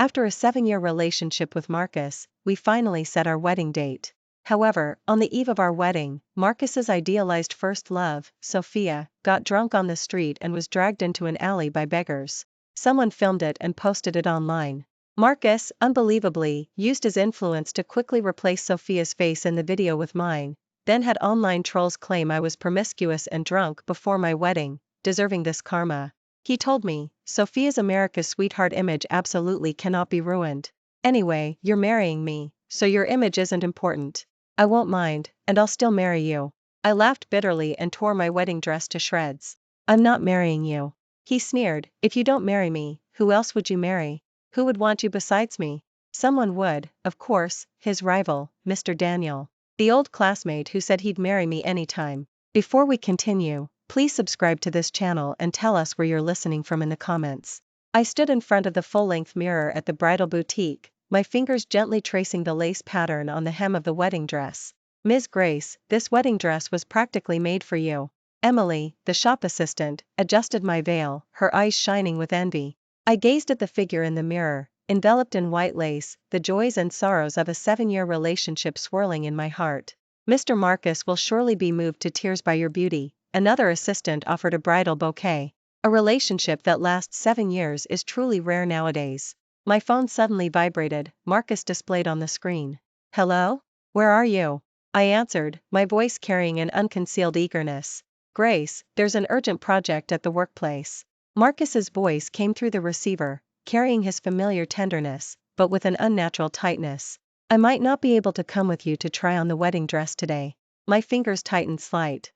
After a 7-year relationship with Marcus, we finally set our wedding date. However, on the eve of our wedding, Marcus's idealized first love, Sophia, got drunk on the street and was dragged into an alley by beggars. Someone filmed it and posted it online. Marcus, unbelievably, used his influence to quickly replace Sophia's face in the video with mine, then had online trolls claim I was promiscuous and drunk before my wedding, deserving this karma. He told me, Sophia's America's sweetheart image absolutely cannot be ruined. Anyway, you're marrying me, so your image isn't important. I won't mind, and I'll still marry you. I laughed bitterly and tore my wedding dress to shreds. I'm not marrying you. He sneered, if you don't marry me, who else would you marry? Who would want you besides me? Someone would, of course, his rival, Mr. Daniel. The old classmate who said he'd marry me anytime. Before we continue, please subscribe to this channel and tell us where you're listening from in the comments. I stood in front of the full-length mirror at the bridal boutique, my fingers gently tracing the lace pattern on the hem of the wedding dress. Ms. Grace, this wedding dress was practically made for you. Emily, the shop assistant, adjusted my veil, her eyes shining with envy. I gazed at the figure in the mirror, enveloped in white lace, the joys and sorrows of a 7-year relationship swirling in my heart. Mr. Marcus will surely be moved to tears by your beauty, another assistant offered a bridal bouquet. A relationship that lasts 7 years is truly rare nowadays. My phone suddenly vibrated, Marcus displayed on the screen. Hello? Where are you? I answered, my voice carrying an unconcealed eagerness. Grace, there's an urgent project at the workplace. Marcus's voice came through the receiver, carrying his familiar tenderness, but with an unnatural tightness. I might not be able to come with you to try on the wedding dress today. My fingers tightened slightly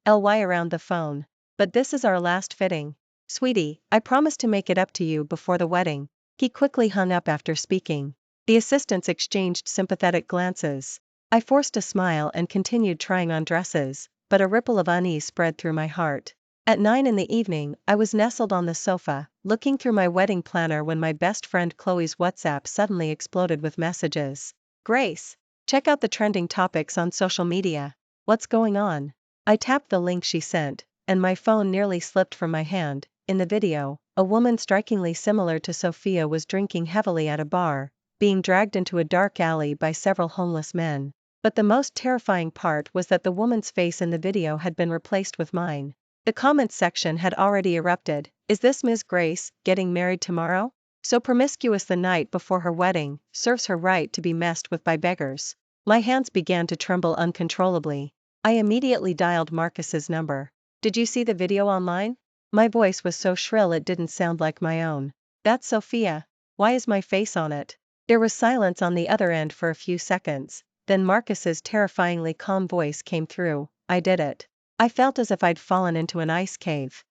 around the phone. But this is our last fitting. Sweetie, I promise to make it up to you before the wedding. He quickly hung up after speaking. The assistants exchanged sympathetic glances. I forced a smile and continued trying on dresses, but a ripple of unease spread through my heart. At 9 in the evening, I was nestled on the sofa, looking through my wedding planner when my best friend Chloe's WhatsApp suddenly exploded with messages. Grace, check out the trending topics on social media. What's going on? I tapped the link she sent, and my phone nearly slipped from my hand. In the video, a woman strikingly similar to Sophia was drinking heavily at a bar, being dragged into a dark alley by several homeless men. But the most terrifying part was that the woman's face in the video had been replaced with mine. The comments section had already erupted. Is this Ms. Grace, getting married tomorrow? So promiscuous the night before her wedding, serves her right to be messed with by beggars. My hands began to tremble uncontrollably. I immediately dialed Marcus's number. Did you see the video online? My voice was so shrill it didn't sound like my own. That's Sophia. Why is my face on it? There was silence on the other end for a few seconds, then Marcus's terrifyingly calm voice came through. I did it. I felt as if I'd fallen into an ice cave.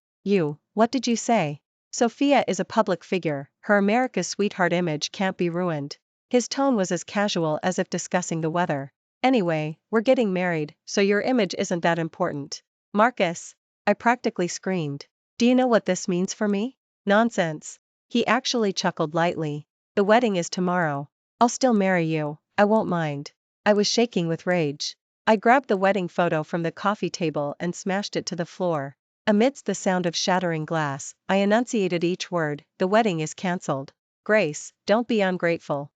What did you say? Sophia is a public figure, her America's sweetheart image can't be ruined. His tone was as casual as if discussing the weather. Anyway, we're getting married, so your image isn't that important. Marcus! I practically screamed. Do you know what this means for me? Nonsense. He actually chuckled lightly. The wedding is tomorrow. I'll still marry you, I won't mind. I was shaking with rage. I grabbed the wedding photo from the coffee table and smashed it to the floor. Amidst the sound of shattering glass, I enunciated each word, the wedding is cancelled. Grace, don't be ungrateful.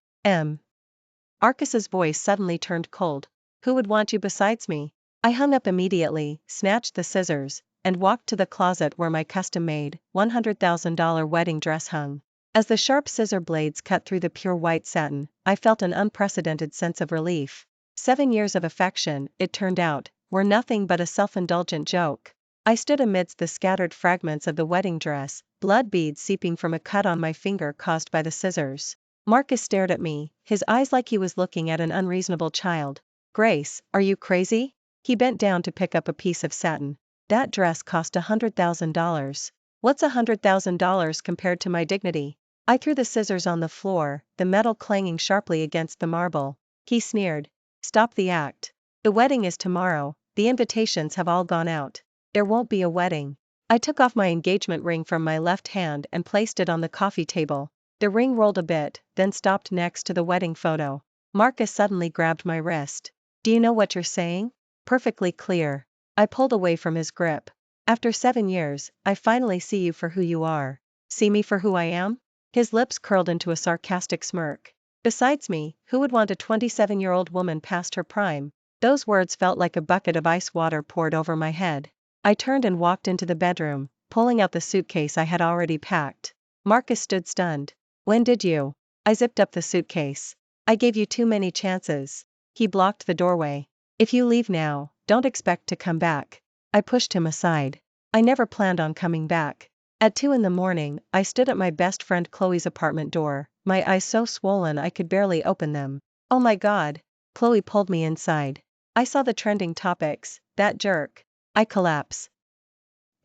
Marcus's voice suddenly turned cold. Who would want you besides me? I hung up immediately, snatched the scissors, and walked to the closet where my custom-made, $100,000 wedding dress hung. As the sharp scissor blades cut through the pure white satin, I felt an unprecedented sense of relief. 7 years of affection, it turned out, were nothing but a self-indulgent joke. I stood amidst the scattered fragments of the wedding dress, blood beads seeping from a cut on my finger caused by the scissors. Marcus stared at me, his eyes like he was looking at an unreasonable child. Grace, are you crazy? He bent down to pick up a piece of satin. That dress cost $100,000. What's $100,000 compared to my dignity? I threw the scissors on the floor, the metal clanging sharply against the marble. He sneered. Stop the act. The wedding is tomorrow, the invitations have all gone out. There won't be a wedding. I took off my engagement ring from my left hand and placed it on the coffee table. The ring rolled a bit, then stopped next to the wedding photo. Marcus suddenly grabbed my wrist. Do you know what you're saying? Perfectly clear. I pulled away from his grip. After 7 years, I finally see you for who you are. See me for who I am? His lips curled into a sarcastic smirk. Besides me, who would want a 27-year-old woman past her prime? Those words felt like a bucket of ice water poured over my head. I turned and walked into the bedroom, pulling out the suitcase I had already packed. Marcus stood stunned. When did you? I zipped up the suitcase. I gave you too many chances. He blocked the doorway. If you leave now, don't expect to come back. I pushed him aside. I never planned on coming back. At 2 in the morning, I stood at my best friend Chloe's apartment door, my eyes so swollen I could barely open them. Oh my God. Chloe pulled me inside. I saw the trending topics, that jerk. I collapse.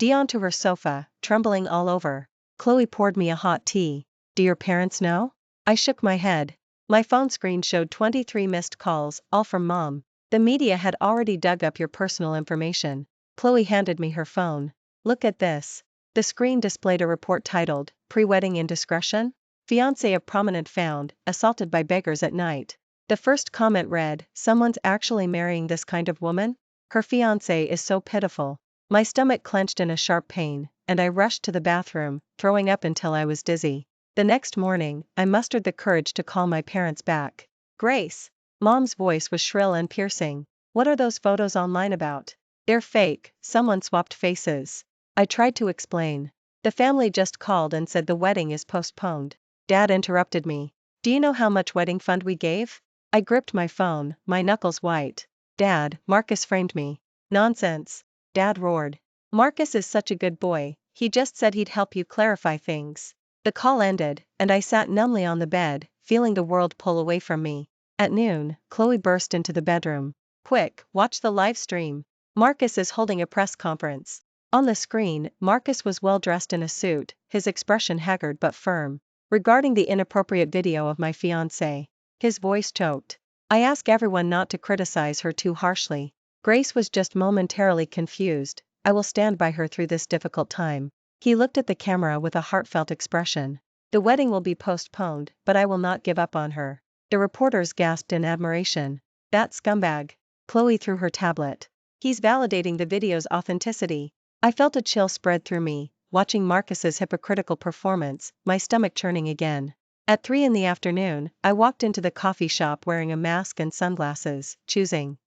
Onto her sofa, trembling all over. Chloe poured me a hot tea. Do your parents know? I shook my head. My phone screen showed 23 missed calls, all from Mom. The media had already dug up your personal information. Chloe handed me her phone. Look at this. The screen displayed a report titled, Pre-Wedding Indiscretion? Fiancé of prominent found, assaulted by beggars at night. The first comment read, someone's actually marrying this kind of woman? Her fiancé is so pitiful. My stomach clenched in a sharp pain, and I rushed to the bathroom, throwing up until I was dizzy. The next morning, I mustered the courage to call my parents back. Grace. Mom's voice was shrill and piercing. What are those photos online about? They're fake, someone swapped faces. I tried to explain. The family just called and said the wedding is postponed. Dad interrupted me. Do you know how much wedding fund we gave? I gripped my phone, my knuckles white. Dad, Marcus framed me. Nonsense. Dad roared. Marcus is such a good boy, he just said he'd help you clarify things. The call ended, and I sat numbly on the bed, feeling the world pull away from me. At noon, Chloe burst into the bedroom. Quick, watch the live stream. Marcus is holding a press conference. On the screen, Marcus was well dressed in a suit, his expression haggard but firm. Regarding the inappropriate video of my fiancé. His voice choked. I ask everyone not to criticize her too harshly. Grace was just momentarily confused. I will stand by her through this difficult time. He looked at the camera with a heartfelt expression. The wedding will be postponed, but I will not give up on her. The reporters gasped in admiration. That scumbag. Chloe threw her tablet. He's validating the video's authenticity. I felt a chill spread through me, watching Marcus's hypocritical performance, my stomach churning again. At 3 in the afternoon, I walked into the coffee shop wearing a mask and sunglasses, choosing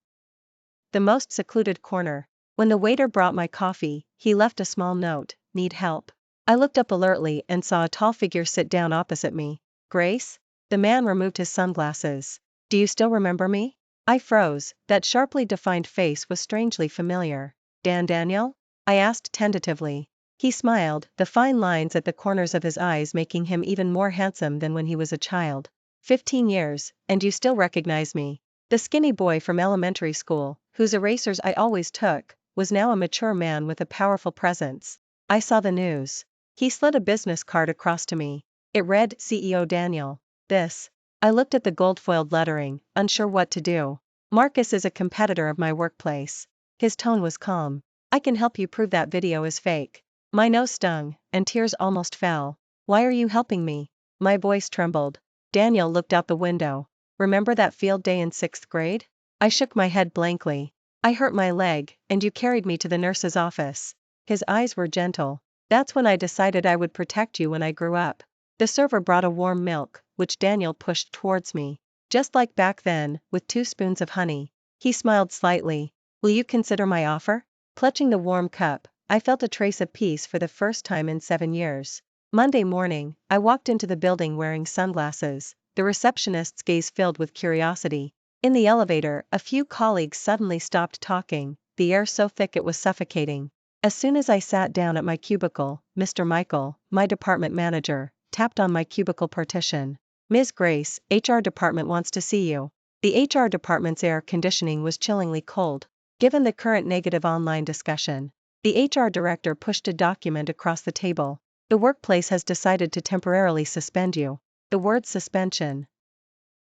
the most secluded corner. When the waiter brought my coffee, he left a small note, need help. I looked up alertly and saw a tall figure sit down opposite me. Grace? The man removed his sunglasses. Do you still remember me? I froze, that sharply defined face was strangely familiar. Daniel? I asked tentatively. He smiled, the fine lines at the corners of his eyes making him even more handsome than when he was a child. 15 years, and you still recognize me. The skinny boy from elementary school, whose erasers I always took, was now a mature man with a powerful presence. I saw the news. He slid a business card across to me. It read, CEO Daniel. This. I looked at the gold-foiled lettering, unsure what to do. Marcus is a competitor of my workplace. His tone was calm. I can help you prove that video is fake. My nose stung, and tears almost fell. Why are you helping me? My voice trembled. Daniel looked out the window. Remember that field day in 6th grade? I shook my head blankly. I hurt my leg, and you carried me to the nurse's office. His eyes were gentle. That's when I decided I would protect you when I grew up. The server brought a warm milk, which Daniel pushed towards me. Just like back then, with 2 spoons of honey. He smiled slightly. Will you consider my offer? Clutching the warm cup, I felt a trace of peace for the first time in 7 years. Monday morning, I walked into the building wearing sunglasses, the receptionist's gaze filled with curiosity. In the elevator, a few colleagues suddenly stopped talking, the air so thick it was suffocating. As soon as I sat down at my cubicle, Mr. Michael, my department manager, tapped on my cubicle partition. Ms. Grace, HR department wants to see you. The HR department's air conditioning was chillingly cold. Given the current negative online discussion, the HR director pushed a document across the table. The workplace has decided to temporarily suspend you. The word suspension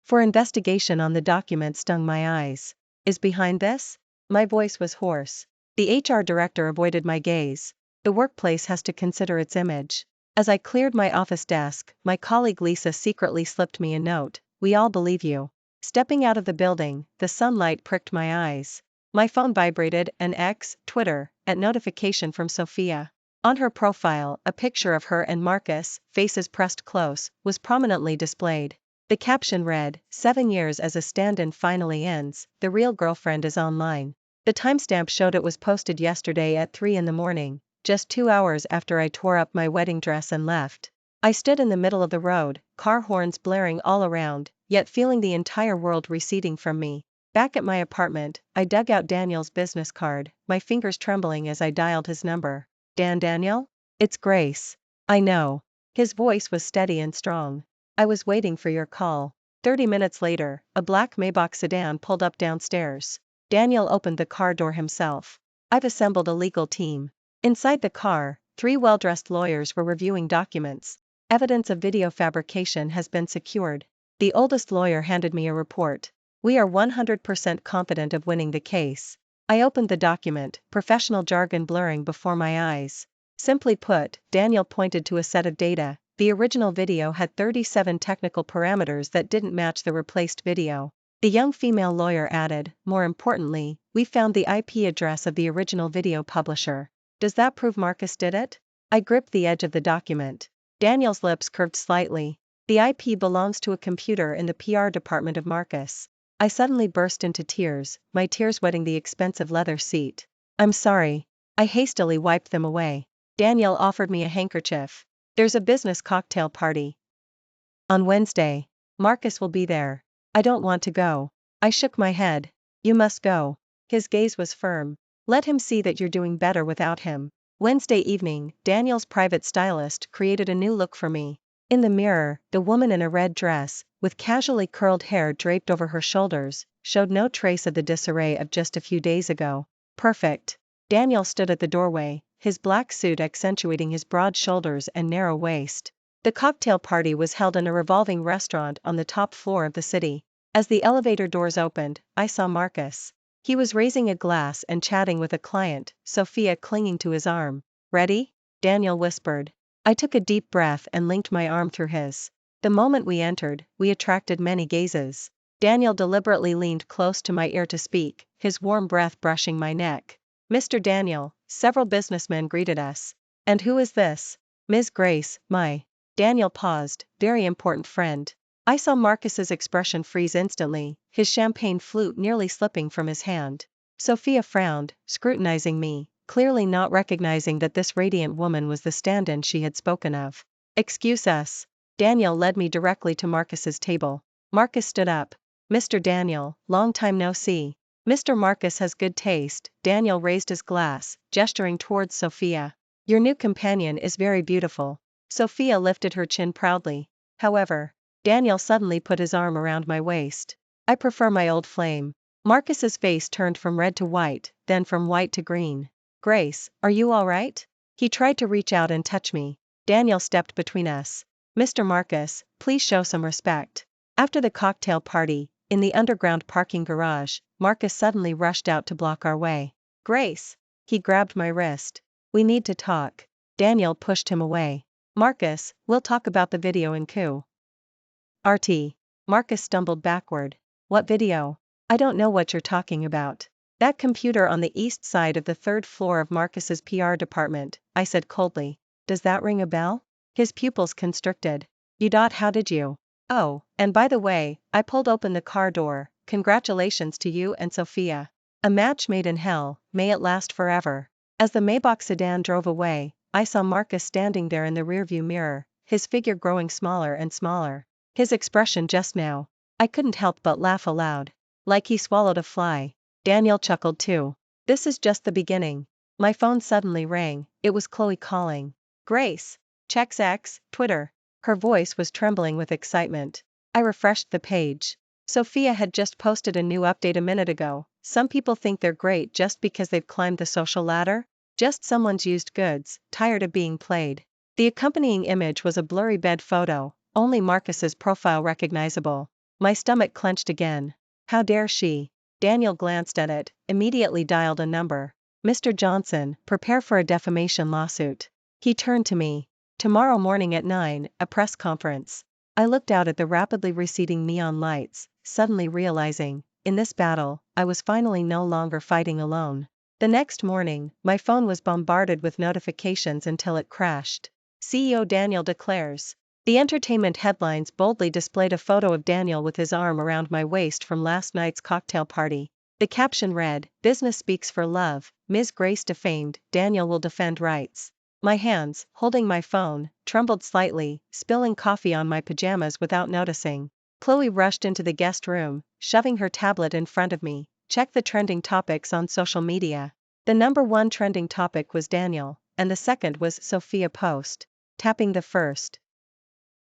for investigation on the document stung my eyes. Is behind this? My voice was hoarse. The HR director avoided my gaze. The workplace has to consider its image. As I cleared my office desk, my colleague Lisa secretly slipped me a note. We all believe you. Stepping out of the building, the sunlight pricked my eyes. My phone vibrated, an X, Twitter, at notification from Sophia. On her profile, a picture of her and Marcus, faces pressed close, was prominently displayed. The caption read, 7 years as a stand-in finally ends, the real girlfriend is online. The timestamp showed it was posted yesterday at 3 in the morning, just 2 hours after I tore up my wedding dress and left. I stood in the middle of the road, car horns blaring all around, yet feeling the entire world receding from me. Back at my apartment, I dug out Daniel's business card, my fingers trembling as I dialed his number. Daniel? It's Grace. I know. His voice was steady and strong. I was waiting for your call. 30 minutes later, a black Maybach sedan pulled up downstairs. Daniel opened the car door himself. I've assembled a legal team. Inside the car, 3 well-dressed lawyers were reviewing documents. Evidence of video fabrication has been secured. The oldest lawyer handed me a report. We are 100% confident of winning the case. I opened the document, professional jargon blurring before my eyes. Simply put, Daniel pointed to a set of data. The original video had 37 technical parameters that didn't match the replaced video. The young female lawyer added, more importantly, we found the IP address of the original video publisher. Does that prove Marcus did it? I gripped the edge of the document. Daniel's lips curved slightly. The IP belongs to a computer in the PR department of Marcus. I suddenly burst into tears, my tears wetting the expensive leather seat. I'm sorry. I hastily wiped them away. Daniel offered me a handkerchief. There's a business cocktail party on Wednesday. Marcus will be there. I don't want to go. I shook my head. You must go. His gaze was firm. Let him see that you're doing better without him. Wednesday evening, Daniel's private stylist created a new look for me. In the mirror, the woman in a red dress, with casually curled hair draped over her shoulders, showed no trace of the disarray of just a few days ago. Perfect. Daniel stood at the doorway, his black suit accentuating his broad shoulders and narrow waist. The cocktail party was held in a revolving restaurant on the top floor of the city. As the elevator doors opened, I saw Marcus. He was raising a glass and chatting with a client, Sophia clinging to his arm. Ready? Daniel whispered. I took a deep breath and linked my arm through his. The moment we entered, we attracted many gazes. Daniel deliberately leaned close to my ear to speak, his warm breath brushing my neck. Mr. Daniel, several businessmen greeted us. And who is this? Ms. Grace, my. Daniel paused, very important friend. I saw Marcus's expression freeze instantly, his champagne flute nearly slipping from his hand. Sophia frowned, scrutinizing me, clearly not recognizing that this radiant woman was the stand-in she had spoken of. Excuse us. Daniel led me directly to Marcus's table. Marcus stood up. Mr. Daniel, long time no see. Mr. Marcus has good taste. Daniel raised his glass, gesturing towards Sophia. Your new companion is very beautiful. Sophia lifted her chin proudly. However, Daniel suddenly put his arm around my waist. I prefer my old flame. Marcus's face turned from red to white, then from white to green. Grace, are you all right? He tried to reach out and touch me. Daniel stepped between us. Mr. Marcus, please show some respect. After the cocktail party, in the underground parking garage, Marcus suddenly rushed out to block our way. Grace! He grabbed my wrist. We need to talk. Daniel pushed him away. Marcus, we'll talk about the video in quiet. Marcus stumbled backward. What video? I don't know what you're talking about. That computer on the east side of the 3rd floor of Marcus's PR department, I said coldly. Does that ring a bell? His pupils constricted. How did you? Oh, and by the way, I pulled open the car door. Congratulations to you and Sophia. A match made in hell, may it last forever. As the Maybach sedan drove away, I saw Marcus standing there in the rearview mirror, his figure growing smaller and smaller. His expression just now. I couldn't help but laugh aloud. Like he swallowed a fly. Daniel chuckled too. This is just the beginning. My phone suddenly rang, it was Chloe calling. Grace. Checks X, Twitter. Her voice was trembling with excitement. I refreshed the page. Sophia had just posted a new update a minute ago. Some people think they're great just because they've climbed the social ladder. Just someone's used goods, tired of being played. The accompanying image was a blurry bed photo, only Marcus's profile recognizable. My stomach clenched again. How dare she? Daniel glanced at it, immediately dialed a number. Mr. Johnson, prepare for a defamation lawsuit. He turned to me. Tomorrow morning at 9, a press conference. I looked out at the rapidly receding neon lights, suddenly realizing, in this battle, I was finally no longer fighting alone. The next morning, my phone was bombarded with notifications until it crashed. CEO Daniel declares. The entertainment headlines boldly displayed a photo of Daniel with his arm around my waist from last night's cocktail party. The caption read, "Business speaks for love, Ms. Grace defamed, Daniel will defend rights." My hands, holding my phone, trembled slightly, spilling coffee on my pajamas without noticing. Chloe rushed into the guest room, shoving her tablet in front of me. Check the trending topics on social media. The number one trending topic was Daniel, and the second was Sophia post. Tapping the first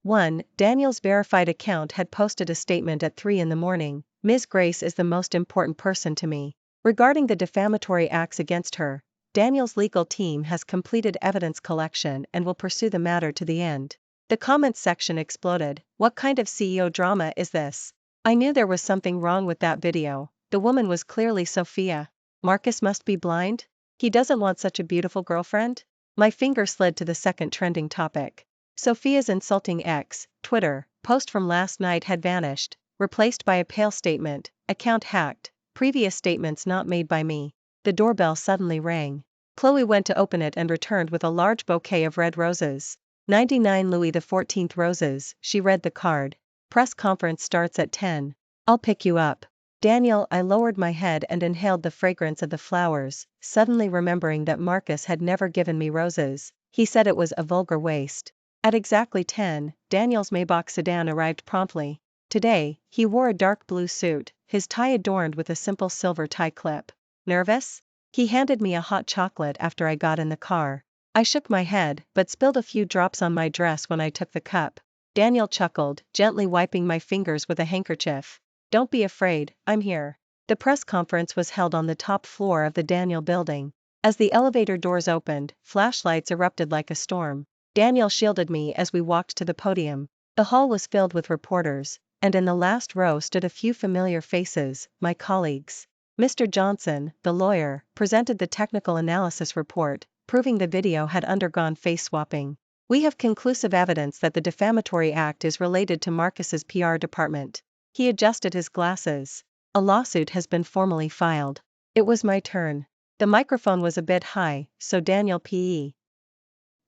1. Daniel's verified account had posted a statement at 3 in the morning. Ms. Grace is the most important person to me. Regarding the defamatory acts against her, Daniel's legal team has completed evidence collection and will pursue the matter to the end. The comments section exploded. What kind of CEO drama is this? I knew there was something wrong with that video. The woman was clearly Sophia. Marcus must be blind? He doesn't want such a beautiful girlfriend? My finger slid to the second trending topic. Sophia's insulting ex, Twitter, post from last night had vanished, replaced by a pale statement, account hacked, previous statements not made by me. The doorbell suddenly rang. Chloe went to open it and returned with a large bouquet of red roses. 99 Louis XIV roses, she read the card. Press conference starts at 10. I'll pick you up. Daniel, I lowered my head and inhaled the fragrance of the flowers, suddenly remembering that Marcus had never given me roses. He said it was a vulgar waste. At exactly 10, Daniel's Maybach sedan arrived promptly. Today, he wore a dark blue suit, his tie adorned with a simple silver tie clip. Nervous? He handed me a hot chocolate after I got in the car. I shook my head, but spilled a few drops on my dress when I took the cup. Daniel chuckled, gently wiping my fingers with a handkerchief. Don't be afraid, I'm here. The press conference was held on the top floor of the Daniel building. As the elevator doors opened, flashlights erupted like a storm. Daniel shielded me as we walked to the podium. The hall was filled with reporters, and in the last row stood a few familiar faces, my colleagues. Mr. Johnson, the lawyer, presented the technical analysis report, proving the video had undergone face swapping. We have conclusive evidence that the defamatory act is related to Marcus's PR department. He adjusted his glasses. A lawsuit has been formally filed. It was my turn. The microphone was a bit high, so Daniel P.E.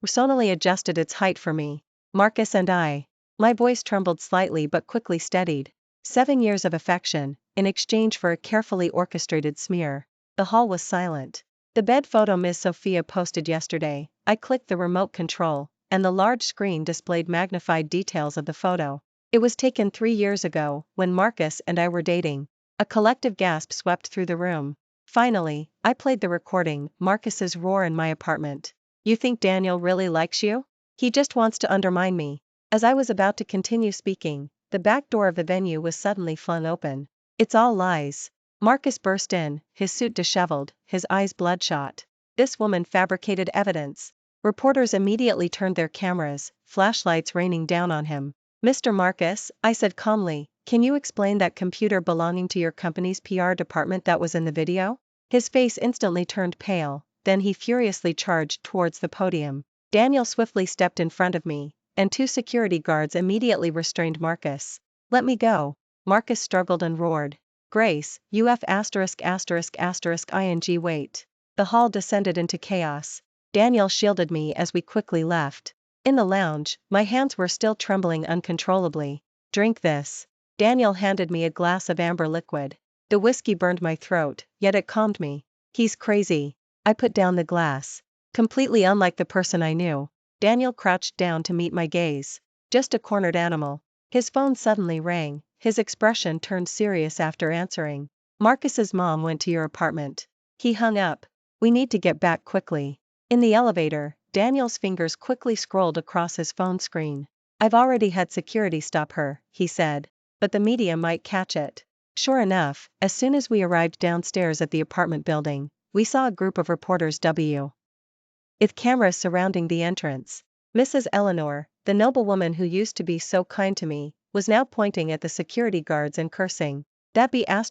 personally adjusted its height for me. Marcus and I. My voice trembled slightly but quickly steadied. 7 years of affection, in exchange for a carefully orchestrated smear. The hall was silent. The bed photo Ms. Sophia posted yesterday. I clicked the remote control, and the large screen displayed magnified details of the photo. It was taken 3 years ago, when Marcus and I were dating. A collective gasp swept through the room. Finally, I played the recording, Marcus's roar in my apartment. You think Daniel really likes you? He just wants to undermine me. As I was about to continue speaking, the back door of the venue was suddenly flung open. It's all lies. Marcus burst in, his suit disheveled, his eyes bloodshot. This woman fabricated evidence. Reporters immediately turned their cameras, flashlights raining down on him. Mr. Marcus, I said calmly, can you explain that computer belonging to your company's PR department that was in the video? His face instantly turned pale. Then he furiously charged towards the podium. Daniel swiftly stepped in front of me, and 2 security guards immediately restrained Marcus. Let me go. Marcus struggled and roared. Grace, UF *****ing wait. The hall descended into chaos. Daniel shielded me as we quickly left. In the lounge, my hands were still trembling uncontrollably. Drink this. Daniel handed me a glass of amber liquid. The whiskey burned my throat, yet it calmed me. He's crazy. I put down the glass. Completely unlike the person I knew. Daniel crouched down to meet my gaze. Just a cornered animal. His phone suddenly rang, his expression turned serious after answering. Marcus's mom went to your apartment. He hung up. We need to get back quickly. In the elevator, Daniel's fingers quickly scrolled across his phone screen. I've already had security stop her, he said. But the media might catch it. Sure enough, as soon as we arrived downstairs at the apartment building, we saw a group of reporters with cameras surrounding the entrance. Mrs. Eleanor, the noblewoman who used to be so kind to me, was now pointing at the security guards and cursing. That be ******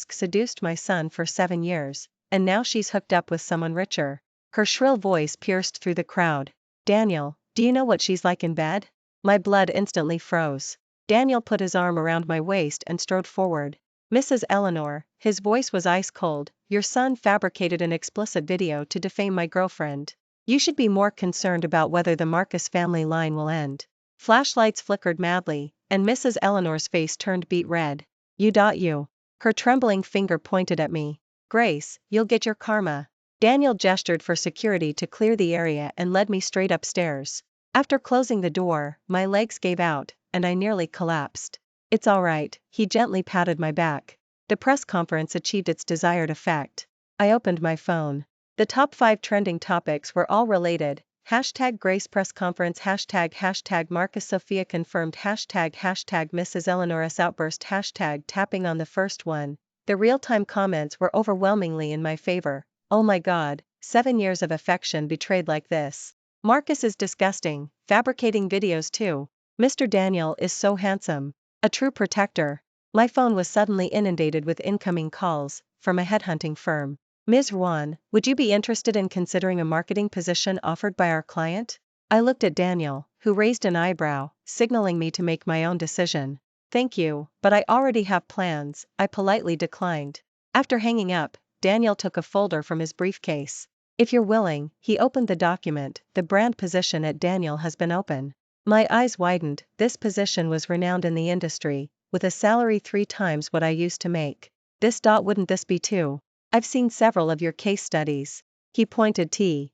seduced my son for 7 years, and now she's hooked up with someone richer. Her shrill voice pierced through the crowd. Daniel, do you know what she's like in bed? My blood instantly froze. Daniel put his arm around my waist and strode forward. Mrs. Eleanor, his voice was ice cold, your son fabricated an explicit video to defame my girlfriend. You should be more concerned about whether the Marcus family line will end. Flashlights flickered madly, and Mrs. Eleanor's face turned beet red. You. Her trembling finger pointed at me. Grace, you'll get your karma. Daniel gestured for security to clear the area and led me straight upstairs. After closing the door, my legs gave out, and I nearly collapsed. It's all right, he gently patted my back. The press conference achieved its desired effect. I opened my phone. The top 5 trending topics were all related. Hashtag Grace press conference, hashtag Marcus Sophia confirmed, hashtag Mrs. Eleanor's outburst, hashtag tapping on the first one. The real-time comments were overwhelmingly in my favor. Oh my god, 7 years of affection betrayed like this. Marcus is disgusting, fabricating videos too. Mr. Daniel is so handsome. A true protector. My phone was suddenly inundated with incoming calls, from a headhunting firm. Ms. Ruan, would you be interested in considering a marketing position offered by our client? I looked at Daniel, who raised an eyebrow, signaling me to make my own decision. Thank you, but I already have plans, I politely declined. After hanging up, Daniel took a folder from his briefcase. If you're willing, he opened the document. The brand position at Daniel has been open. My eyes widened. This position was renowned in the industry, with a salary 3 times what I used to make. Wouldn't this be too? I've seen several of your case studies. He pointed to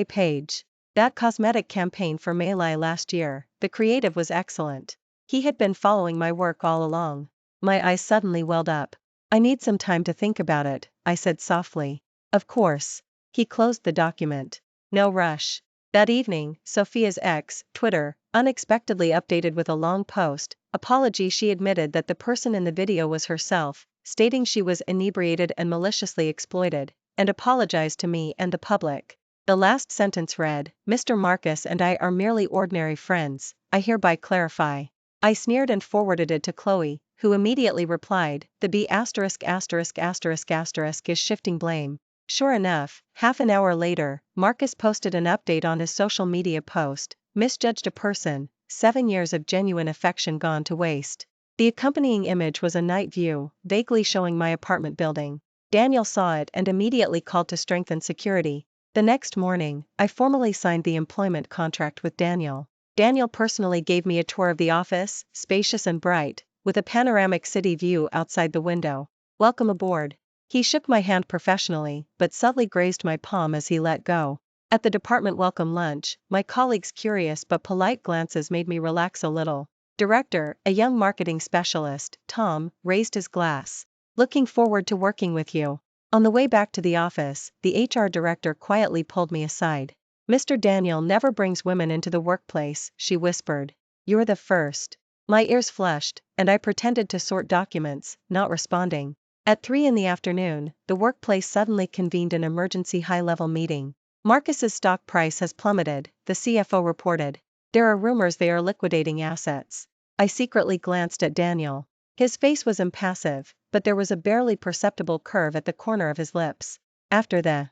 page. That cosmetic campaign for Melee last year, the creative was excellent. He had been following my work all along. My eyes suddenly welled up. I need some time to think about it, I said softly. Of course. He closed the document. No rush. That evening, Sophia's ex, Twitter, unexpectedly updated with a long post. Apology. She admitted that the person in the video was herself, stating she was inebriated and maliciously exploited, and apologized to me and the public. The last sentence read, Mr. Marcus and I are merely ordinary friends, I hereby clarify. I sneered and forwarded it to Chloe, who immediately replied, the B*** is shifting blame. Sure enough, half an hour later, Marcus posted an update on his social media post, misjudged a person, 7 years of genuine affection gone to waste. The accompanying image was a night view, vaguely showing my apartment building. Daniel saw it and immediately called to strengthen security. The next morning, I formally signed the employment contract with Daniel. Daniel personally gave me a tour of the office, spacious and bright, with a panoramic city view outside the window. Welcome aboard. He shook my hand professionally, but subtly grazed my palm as he let go. At the department welcome lunch, my colleagues' curious but polite glances made me relax a little. Director, a young marketing specialist, Tom, raised his glass. Looking forward to working with you. On the way back to the office, the HR director quietly pulled me aside. Mr. Daniel never brings women into the workplace, she whispered. You're the first. My ears flushed, and I pretended to sort documents, not responding. At 3 in the afternoon, the workplace suddenly convened an emergency high-level meeting. Marcus's stock price has plummeted, the CFO reported. There are rumors they are liquidating assets. I secretly glanced at Daniel. His face was impassive, but there was a barely perceptible curve at the corner of his lips. After the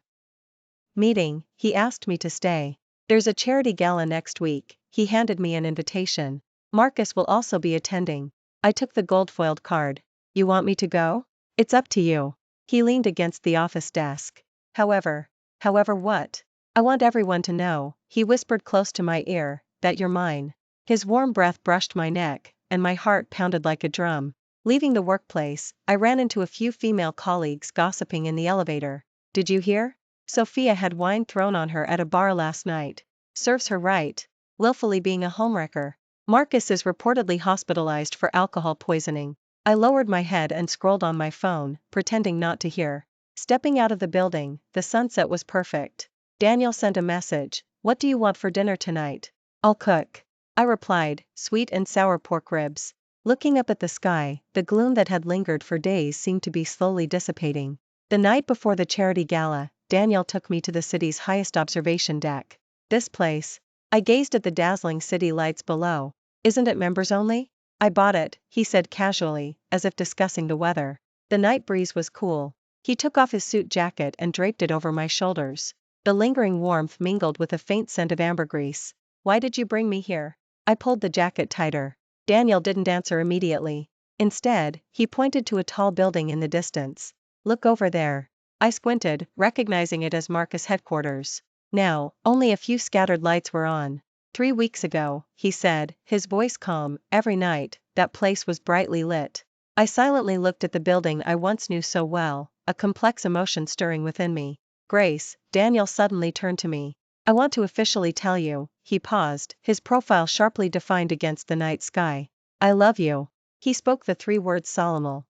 meeting, he asked me to stay. There's a charity gala next week. He handed me an invitation. Marcus will also be attending. I took the gold-foiled card. You want me to go? It's up to you. He leaned against the office desk. However what? I want everyone to know, he whispered close to my ear, that you're mine. His warm breath brushed my neck, and my heart pounded like a drum. Leaving the workplace, I ran into a few female colleagues gossiping in the elevator. Did you hear? Sophia had wine thrown on her at a bar last night. Serves her right. Willfully being a homewrecker. Marcus is reportedly hospitalized for alcohol poisoning. I lowered my head and scrolled on my phone, pretending not to hear. Stepping out of the building, the sunset was perfect. Daniel sent a message. What do you want for dinner tonight? I'll cook. I replied, sweet and sour pork ribs. Looking up at the sky, the gloom that had lingered for days seemed to be slowly dissipating. The night before the charity gala, Daniel took me to the city's highest observation deck. This place. I gazed at the dazzling city lights below. Isn't it members only? I bought it, he said casually, as if discussing the weather. The night breeze was cool. He took off his suit jacket and draped it over my shoulders. The lingering warmth mingled with a faint scent of ambergris. Why did you bring me here? I pulled the jacket tighter. Daniel didn't answer immediately. Instead, he pointed to a tall building in the distance. Look over there. I squinted, recognizing it as Marcus' headquarters. Now, only a few scattered lights were on. 3 weeks ago, he said, his voice calm, every night, that place was brightly lit. I silently looked at the building I once knew so well, a complex emotion stirring within me. Grace, Daniel suddenly turned to me. I want to officially tell you, he paused, his profile sharply defined against the night sky. I love you. He spoke the 3 words solemnly.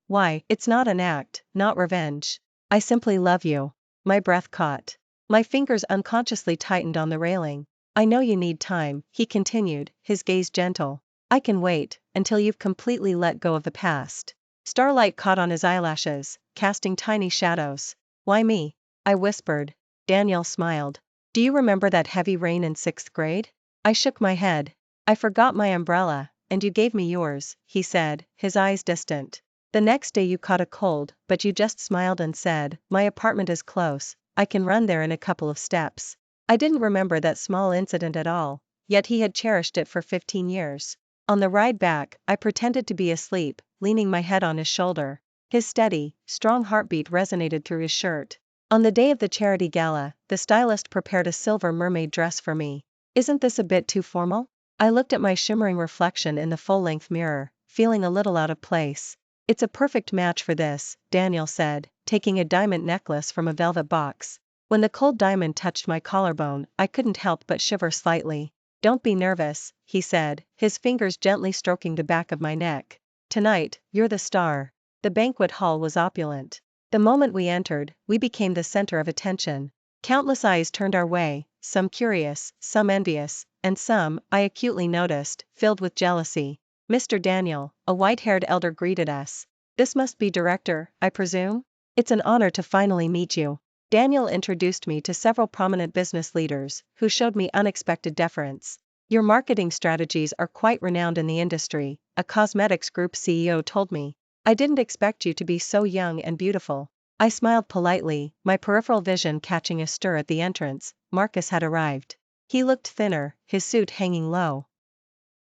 Why, it's not an act, not revenge. I simply love you. My breath caught. My fingers unconsciously tightened on the railing. I know you need time, he continued, his gaze gentle. I can wait, until you've completely let go of the past. Starlight caught on his eyelashes, casting tiny shadows. Why me? I whispered. Daniel smiled. Do you remember that heavy rain in 6th grade? I shook my head. I forgot my umbrella, and you gave me yours, he said, his eyes distant. The next day you caught a cold, but you just smiled and said, my apartment is close, I can run there in a couple of steps. I didn't remember that small incident at all, yet he had cherished it for 15 years. On the ride back, I pretended to be asleep, leaning my head on his shoulder. His steady, strong heartbeat resonated through his shirt. On the day of the charity gala, the stylist prepared a silver mermaid dress for me. Isn't this a bit too formal? I looked at my shimmering reflection in the full-length mirror, feeling a little out of place. It's a perfect match for this, Daniel said, taking a diamond necklace from a velvet box. When the cold diamond touched my collarbone, I couldn't help but shiver slightly. Don't be nervous, he said, his fingers gently stroking the back of my neck. Tonight, you're the star. The banquet hall was opulent. The moment we entered, we became the center of attention. Countless eyes turned our way, some curious, some envious, and some, I acutely noticed, filled with jealousy. Mr. Daniel, a white-haired elder greeted us. This must be director, I presume? It's an honor to finally meet you. Daniel introduced me to several prominent business leaders, who showed me unexpected deference. Your marketing strategies are quite renowned in the industry, a cosmetics group CEO told me. I didn't expect you to be so young and beautiful. I smiled politely, my peripheral vision catching a stir at the entrance. Marcus had arrived. He looked thinner, his suit hanging low.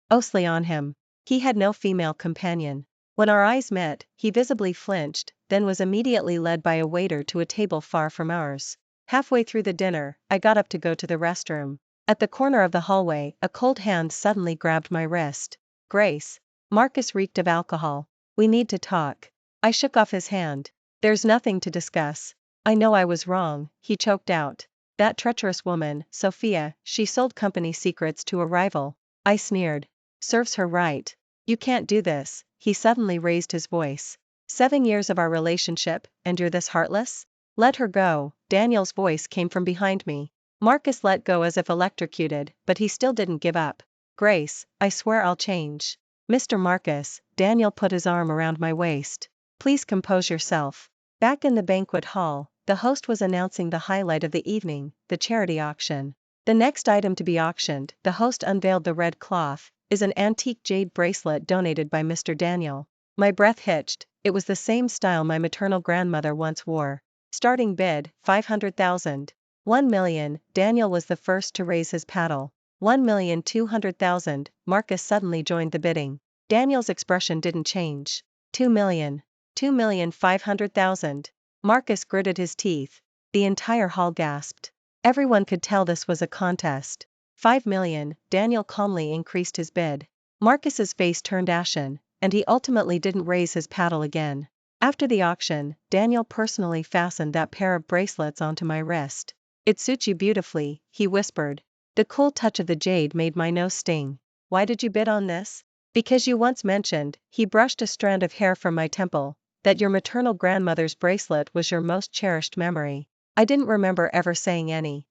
Osely on him. He had no female companion. When our eyes met, he visibly flinched, then was immediately led by a waiter to a table far from ours. Halfway through the dinner, I got up to go to the restroom. At the corner of the hallway, a cold hand suddenly grabbed my wrist. Grace. Marcus reeked of alcohol. We need to talk. I shook off his hand. There's nothing to discuss. I know I was wrong, he choked out. That treacherous woman, Sophia, she sold company secrets to a rival. I sneered. Serves her right. You can't do this, he suddenly raised his voice. 7 years of our relationship, and you're this heartless? Let her go, Daniel's voice came from behind me. Marcus let go as if electrocuted, but he still didn't give up. Grace, I swear I'll change. Mr. Marcus, Daniel put his arm around my waist. Please compose yourself. Back in the banquet hall, the host was announcing the highlight of the evening, the charity auction. The next item to be auctioned, the host unveiled the red cloth, is an antique jade bracelet donated by Mr. Daniel. My breath hitched, it was the same style my maternal grandmother once wore. Starting bid, 500,000. 1 million, Daniel was the first to raise his paddle. 1,200,000, Marcus suddenly joined the bidding. Daniel's expression didn't change. 2 million. 2,500,000. Marcus gritted his teeth. The entire hall gasped. Everyone could tell this was a contest. 5 million, Daniel calmly increased his bid. Marcus's face turned ashen, and he ultimately didn't raise his paddle again. After the auction, Daniel personally fastened that pair of bracelets onto my wrist. It suits you beautifully, he whispered. The cool touch of the jade made my nose sting. Why did you bid on this? Because you once mentioned, he brushed a strand of hair from my temple, that your maternal grandmother's bracelet was your most cherished memory. I didn't remember ever saying anything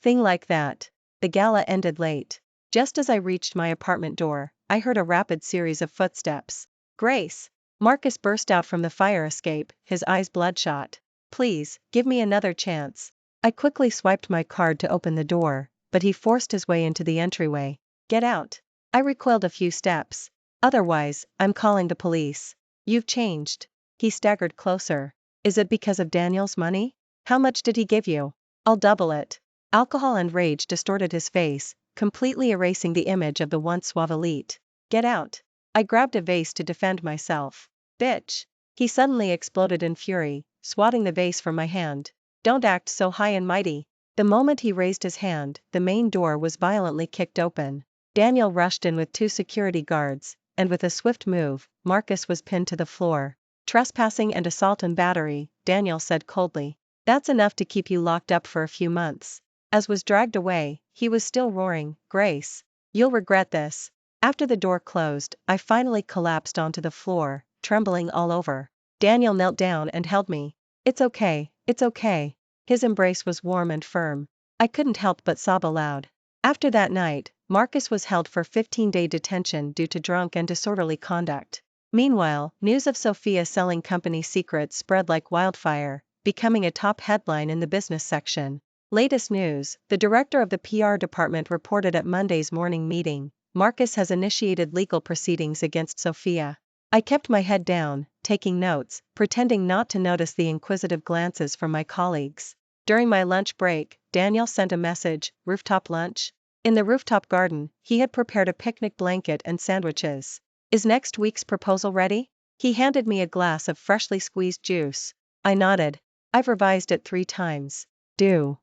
like that. The gala ended late. Just as I reached my apartment door, I heard a rapid series of footsteps. Grace! Marcus burst out from the fire escape, his eyes bloodshot. Please, give me another chance. I quickly swiped my card to open the door, but he forced his way into the entryway. Get out. I recoiled a few steps. Otherwise, I'm calling the police. You've changed. He staggered closer. Is it because of Daniel's money? How much did he give you? I'll double it. Alcohol and rage distorted his face, completely erasing the image of the once suave elite. Get out. I grabbed a vase to defend myself. Bitch! He suddenly exploded in fury, swatting the vase from my hand. Don't act so high and mighty. The moment he raised his hand, the main door was violently kicked open. Daniel rushed in with 2 security guards, and with a swift move, Marcus was pinned to the floor. Trespassing and assault and battery, Daniel said coldly. That's enough to keep you locked up for a few months. As was dragged away, he was still roaring, Grace, you'll regret this. After the door closed, I finally collapsed onto the floor, trembling all over. Daniel knelt down and held me. It's okay, it's okay. His embrace was warm and firm. I couldn't help but sob aloud. After that night, Marcus was held for 15-day detention due to drunk and disorderly conduct. Meanwhile, news of Sophia selling company secrets spread like wildfire, becoming a top headline in the business section. Latest news, the director of the PR department reported at Monday's morning meeting, Marcus has initiated legal proceedings against Sophia. I kept my head down, taking notes, pretending not to notice the inquisitive glances from my colleagues. During my lunch break, Daniel sent a message, rooftop lunch? In the rooftop garden, he had prepared a picnic blanket and sandwiches. Is next week's proposal ready? He handed me a glass of freshly squeezed juice. I nodded. I've revised it 3 times. Do.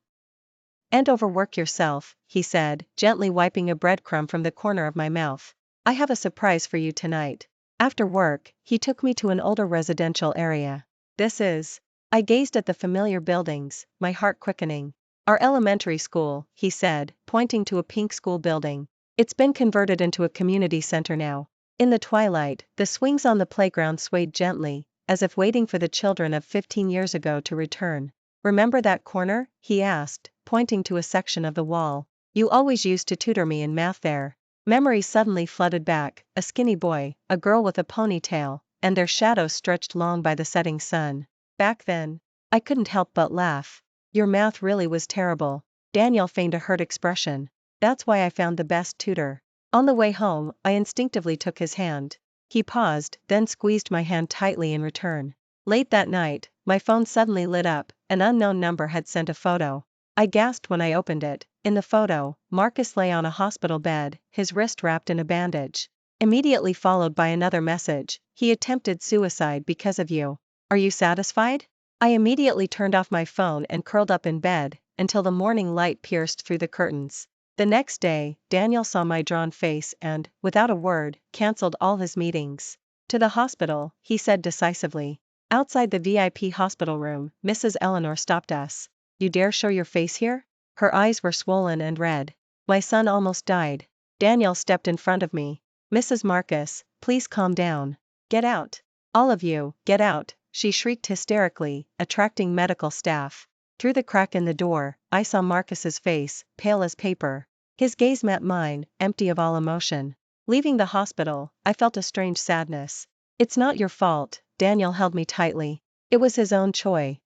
And overwork yourself, he said, gently wiping a breadcrumb from the corner of my mouth. I have a surprise for you tonight. After work, he took me to an older residential area. This is. I gazed at the familiar buildings, my heart quickening. Our elementary school, he said, pointing to a pink school building. It's been converted into a community center now. In the twilight, the swings on the playground swayed gently, as if waiting for the children of 15 years ago to return. Remember that corner? He asked, pointing to a section of the wall. You always used to tutor me in math there. Memories suddenly flooded back, a skinny boy, a girl with a ponytail, and their shadows stretched long by the setting sun. Back then, I couldn't help but laugh. Your math really was terrible. Daniel feigned a hurt expression. That's why I found the best tutor. On the way home, I instinctively took his hand. He paused, then squeezed my hand tightly in return. Late that night, my phone suddenly lit up, an unknown number had sent a photo. I gasped when I opened it. In the photo, Marcus lay on a hospital bed, his wrist wrapped in a bandage. Immediately followed by another message, he attempted suicide because of you. Are you satisfied? I immediately turned off my phone and curled up in bed, until the morning light pierced through the curtains. The next day, Daniel saw my drawn face and, without a word, cancelled all his meetings. To the hospital, he said decisively. Outside the VIP hospital room, Mrs. Eleanor stopped us. You dare show your face here? Her eyes were swollen and red. My son almost died. Daniel stepped in front of me. Mrs. Marcus, please calm down. Get out. All of you, get out, she shrieked hysterically, attracting medical staff. Through the crack in the door, I saw Marcus's face, pale as paper. His gaze met mine, empty of all emotion. Leaving the hospital, I felt a strange sadness. It's not your fault, Daniel held me tightly. It was his own choice.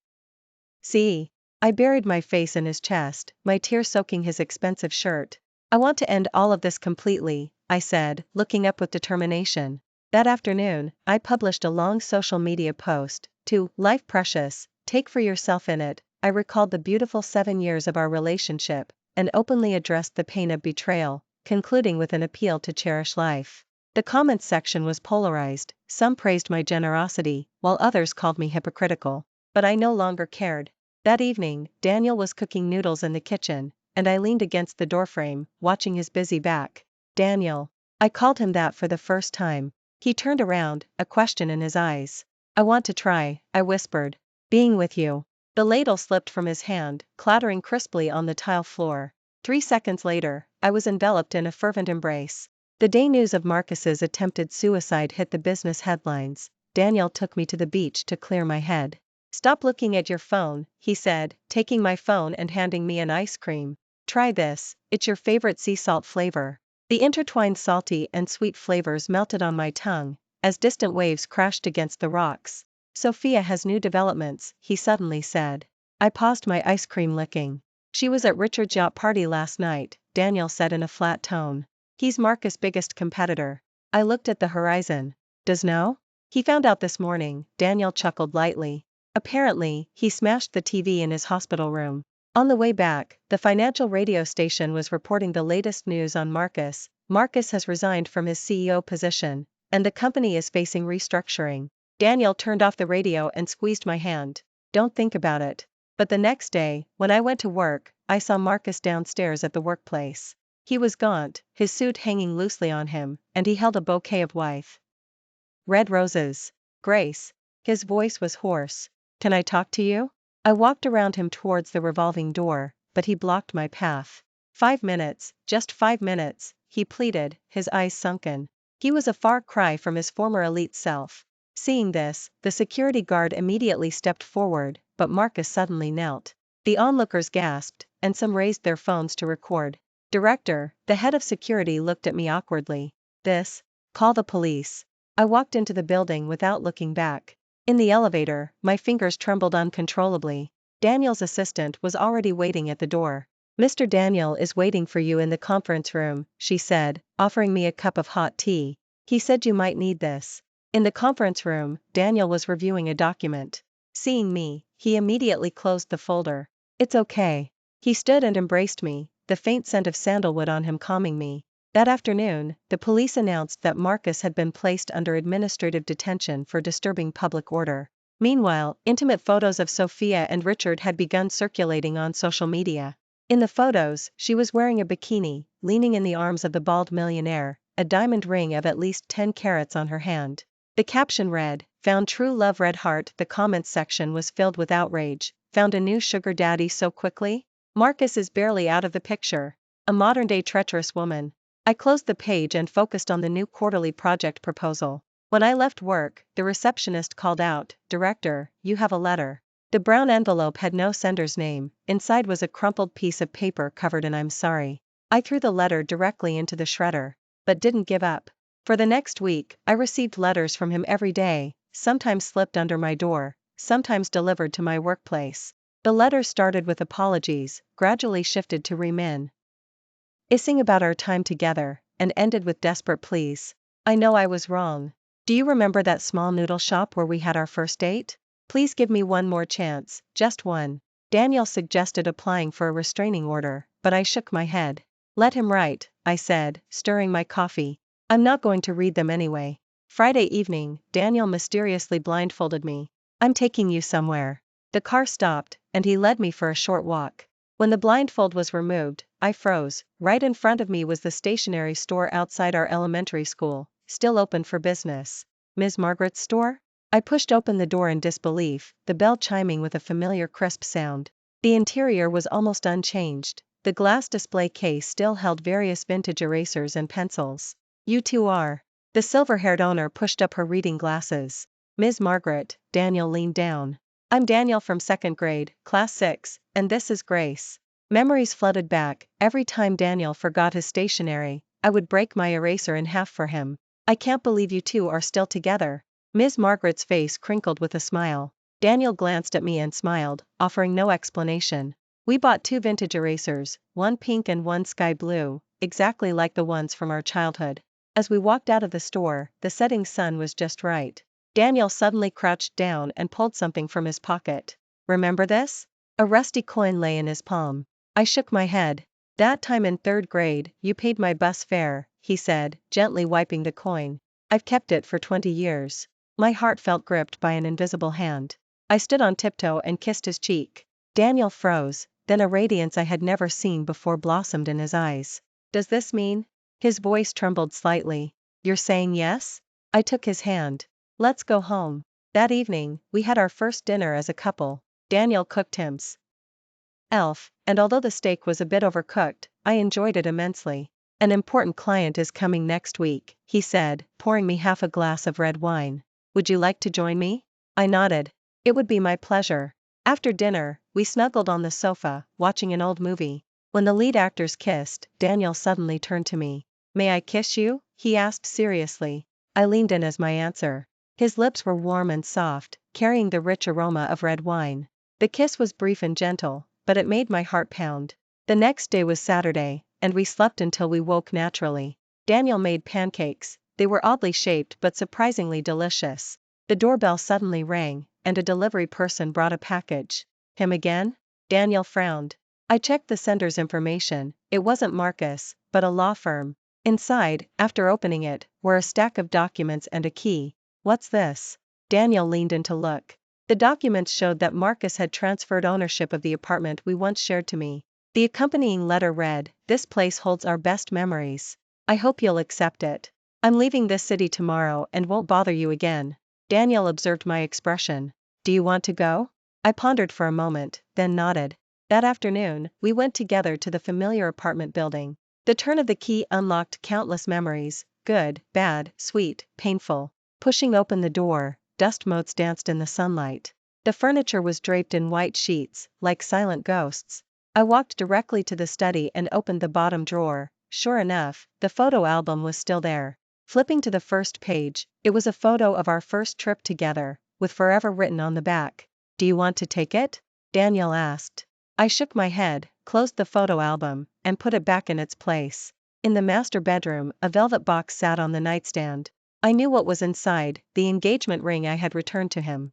See? I buried my face in his chest, my tears soaking his expensive shirt. I want to end all of this completely, I said, looking up with determination. That afternoon, I published a long social media post, to Life Precious, take for yourself in it. I recalled the beautiful 7 years of our relationship, and openly addressed the pain of betrayal, concluding with an appeal to cherish life. The comments section was polarized, some praised my generosity, while others called me hypocritical. But I no longer cared. That evening, Daniel was cooking noodles in the kitchen, and I leaned against the doorframe, watching his busy back. Daniel. I called him that for the first time. He turned around, a question in his eyes. I want to try, I whispered. Being with you. The ladle slipped from his hand, clattering crisply on the tile floor. 3 seconds later, I was enveloped in a fervent embrace. The day news of Marcus's attempted suicide hit the business headlines. Daniel took me to the beach to clear my head. Stop looking at your phone, he said, taking my phone and handing me an ice cream. Try this, it's your favorite sea salt flavor. The intertwined salty and sweet flavors melted on my tongue, as distant waves crashed against the rocks. Sophia has new developments, he suddenly said. I paused my ice cream licking. She was at Richard's yacht party last night, Daniel said in a flat tone. He's Marcus' biggest competitor. I looked at the horizon. Does know? He found out this morning, Daniel chuckled lightly. Apparently, he smashed the TV in his hospital room. On the way back, the financial radio station was reporting the latest news on Marcus. Marcus has resigned from his CEO position, and the company is facing restructuring. Daniel turned off the radio and squeezed my hand. Don't think about it. But the next day, when I went to work, I saw Marcus downstairs at the workplace. He was gaunt, his suit hanging loosely on him, and he held a bouquet of white red roses. Grace. His voice was hoarse. Can I talk to you? I walked around him towards the revolving door, but he blocked my path. 5 minutes, just 5 minutes, he pleaded, his eyes sunken. He was a far cry from his former elite self. Seeing this, the security guard immediately stepped forward, but Marcus suddenly knelt. The onlookers gasped, and some raised their phones to record. Director, the head of security looked at me awkwardly. Call the police. I walked into the building without looking back. In the elevator, my fingers trembled uncontrollably. Daniel's assistant was already waiting at the door. Mr. Daniel is waiting for you in the conference room, she said, offering me a cup of hot tea. He said you might need this. In the conference room, Daniel was reviewing a document. Seeing me, he immediately closed the folder. It's okay. He stood and embraced me, the faint scent of sandalwood on him calming me. That afternoon, the police announced that Marcus had been placed under administrative detention for disturbing public order. Meanwhile, intimate photos of Sophia and Richard had begun circulating on social media. In the photos, she was wearing a bikini, leaning in the arms of the bald millionaire, a diamond ring of at least 10 carats on her hand. The caption read, "Found true love red heart." The comments section was filled with outrage. Found a new sugar daddy so quickly? Marcus is barely out of the picture. A modern-day treacherous woman. I closed the page and focused on the new quarterly project proposal. When I left work, the receptionist called out, "Director, you have a letter." The brown envelope had no sender's name. Inside was a crumpled piece of paper covered in "I'm sorry." I threw the letter directly into the shredder, but didn't give up. For the next week, I received letters from him every day, sometimes slipped under my door, sometimes delivered to my workplace. The letters started with apologies, gradually shifted to reminiscing about our time together, and ended with desperate pleas. I know I was wrong. Do you remember that small noodle shop where we had our first date? Please give me one more chance, just one. Daniel suggested applying for a restraining order, but I shook my head. Let him write, I said, stirring my coffee. I'm not going to read them anyway. Friday evening, Daniel mysteriously blindfolded me. I'm taking you somewhere. The car stopped, and he led me for a short walk. When the blindfold was removed, I froze. Right in front of me was the stationery store outside our elementary school, still open for business. Ms. Margaret's store? I pushed open the door in disbelief, the bell chiming with a familiar crisp sound. The interior was almost unchanged. The glass display case still held various vintage erasers and pencils. You two are. The silver-haired owner pushed up her reading glasses. Ms. Margaret, Daniel leaned down. I'm Daniel from 2nd grade, class 6, and this is Grace. Memories flooded back. Every time Daniel forgot his stationery, I would break my eraser in half for him. I can't believe you two are still together. Ms. Margaret's face crinkled with a smile. Daniel glanced at me and smiled, offering no explanation. We bought 2 vintage erasers, one pink and one sky blue, exactly like the ones from our childhood. As we walked out of the store, the setting sun was just right. Daniel suddenly crouched down and pulled something from his pocket. Remember this? A rusty coin lay in his palm. I shook my head. That time in 3rd grade, you paid my bus fare, he said, gently wiping the coin. I've kept it for 20 years. My heart felt gripped by an invisible hand. I stood on tiptoe and kissed his cheek. Daniel froze, then a radiance I had never seen before blossomed in his eyes. Does this mean? His voice trembled slightly. You're saying yes? I took his hand. Let's go home. That evening, we had our first dinner as a couple. Daniel cooked himself, and although the steak was a bit overcooked, I enjoyed it immensely. An important client is coming next week, he said, pouring me half a glass of red wine. Would you like to join me? I nodded. It would be my pleasure. After dinner, we snuggled on the sofa, watching an old movie. When the lead actors kissed, Daniel suddenly turned to me. May I kiss you? He asked seriously. I leaned in as my answer. His lips were warm and soft, carrying the rich aroma of red wine. The kiss was brief and gentle, but it made my heart pound. The next day was Saturday, and we slept until we woke naturally. Daniel made pancakes. They were oddly shaped but surprisingly delicious. The doorbell suddenly rang, and a delivery person brought a package. Him again? Daniel frowned. I checked the sender's information. It wasn't Marcus, but a law firm. Inside, after opening it, were a stack of documents and a key. "What's this?" Daniel leaned in to look. The documents showed that Marcus had transferred ownership of the apartment we once shared to me. The accompanying letter read, "This place holds our best memories. I hope you'll accept it. I'm leaving this city tomorrow and won't bother you again." Daniel observed my expression. "Do you want to go?" I pondered for a moment, then nodded. That afternoon, we went together to the familiar apartment building. The turn of the key unlocked countless memories, good, bad, sweet, painful. Pushing open the door, dust motes danced in the sunlight. The furniture was draped in white sheets, like silent ghosts. I walked directly to the study and opened the bottom drawer. Sure enough, the photo album was still there. Flipping to the first page, it was a photo of our first trip together, with forever written on the back. "Do you want to take it?" Daniel asked. I shook my head, closed the photo album, and put it back in its place. In the master bedroom, a velvet box sat on the nightstand. I knew what was inside, the engagement ring I had returned to him.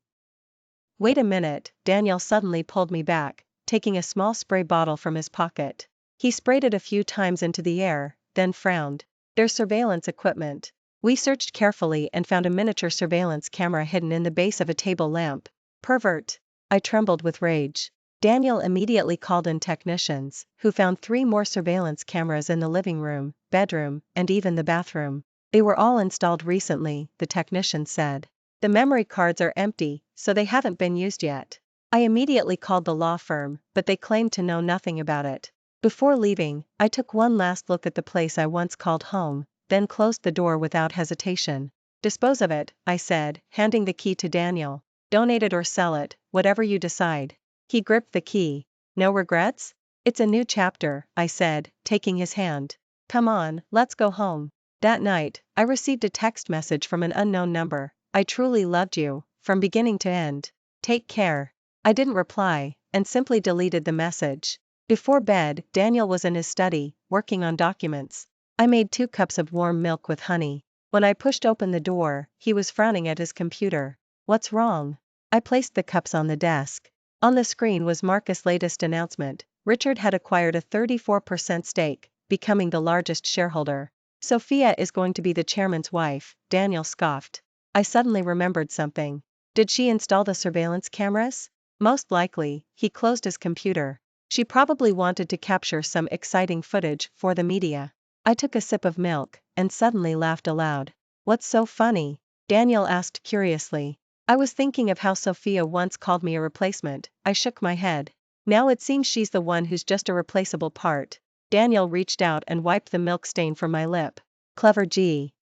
"Wait a minute," Daniel suddenly pulled me back, taking a small spray bottle from his pocket. He sprayed it a few times into the air, then frowned. "There's surveillance equipment." We searched carefully and found a miniature surveillance camera hidden in the base of a table lamp. "Pervert!" I trembled with rage. Daniel immediately called in technicians, who found 3 more surveillance cameras in the living room, bedroom, and even the bathroom. "They were all installed recently," the technician said. "The memory cards are empty, so they haven't been used yet." I immediately called the law firm, but they claimed to know nothing about it. Before leaving, I took one last look at the place I once called home, then closed the door without hesitation. "Dispose of it," I said, handing the key to Daniel. "Donate it or sell it, whatever you decide." He gripped the key. "No regrets?" "It's a new chapter," I said, taking his hand. "Come on, let's go home." That night, I received a text message from an unknown number. "I truly loved you, from beginning to end. Take care." I didn't reply, and simply deleted the message. Before bed, Daniel was in his study, working on documents. I made 2 cups of warm milk with honey. When I pushed open the door, he was frowning at his computer. "What's wrong?" I placed the cups on the desk. On the screen was Marcus' latest announcement. Richard had acquired a 34% stake, becoming the largest shareholder. "Sophia is going to be the chairman's wife," Daniel scoffed. I suddenly remembered something. Did she install the surveillance cameras? Most likely. He closed his computer. She probably wanted to capture some exciting footage for the media. I took a sip of milk, and suddenly laughed aloud. "What's so funny?" Daniel asked curiously. "I was thinking of how Sophia once called me a replacement." I shook my head. "Now it seems she's the one who's just a replaceable part." Daniel reached out and wiped the milk stain from my lip. "Clever G.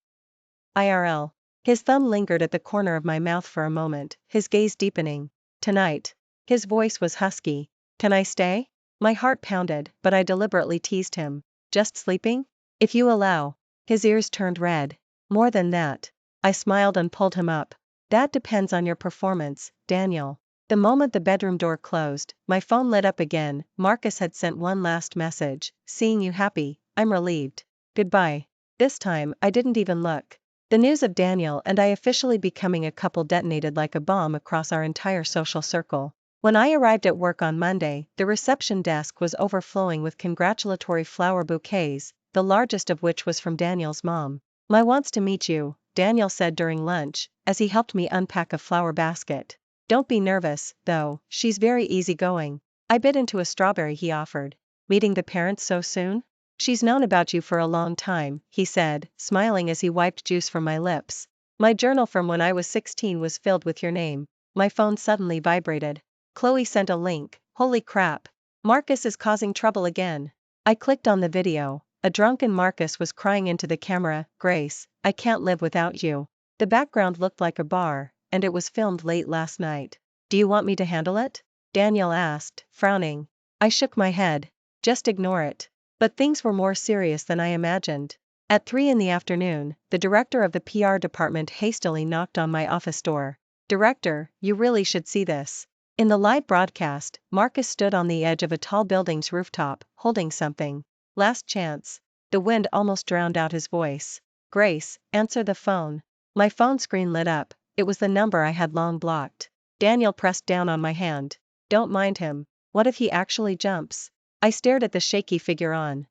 IRL. His thumb lingered at the corner of my mouth for a moment, his gaze deepening. "Tonight." His voice was husky. "Can I stay?" My heart pounded, but I deliberately teased him. "Just sleeping?" "If you allow." His ears turned red. "More than that." I smiled and pulled him up. "That depends on your performance, Daniel." The moment the bedroom door closed, my phone lit up again. Marcus had sent one last message. "Seeing you happy, I'm relieved. Goodbye." This time, I didn't even look. The news of Daniel and I officially becoming a couple detonated like a bomb across our entire social circle. When I arrived at work on Monday, the reception desk was overflowing with congratulatory flower bouquets, the largest of which was from Daniel's mom. "My wants to meet you," Daniel said during lunch, as he helped me unpack a flower basket. "Don't be nervous, though, she's very easygoing." I bit into a strawberry he offered. "Meeting the parents so soon?" "She's known about you for a long time," he said, smiling as he wiped juice from my lips. "My journal from when I was 16 was filled with your name." My phone suddenly vibrated. Chloe sent a link. Holy crap. Marcus is causing trouble again. I clicked on the video. A drunken Marcus was crying into the camera, "Grace, I can't live without you." The background looked like a bar, and it was filmed late last night. "Do you want me to handle it?" Daniel asked, frowning. I shook my head. "Just ignore it." But things were more serious than I imagined. At 3 in the afternoon, the director of the PR department hastily knocked on my office door. "Director, you really should see this." In the live broadcast, Marcus stood on the edge of a tall building's rooftop, holding something. "Last chance." The wind almost drowned out his voice. "Grace, answer the phone." My phone screen lit up. It was the number I had long blocked. Daniel pressed down on my hand. "Don't mind him. What if he actually jumps?" I stared at the shaky figure on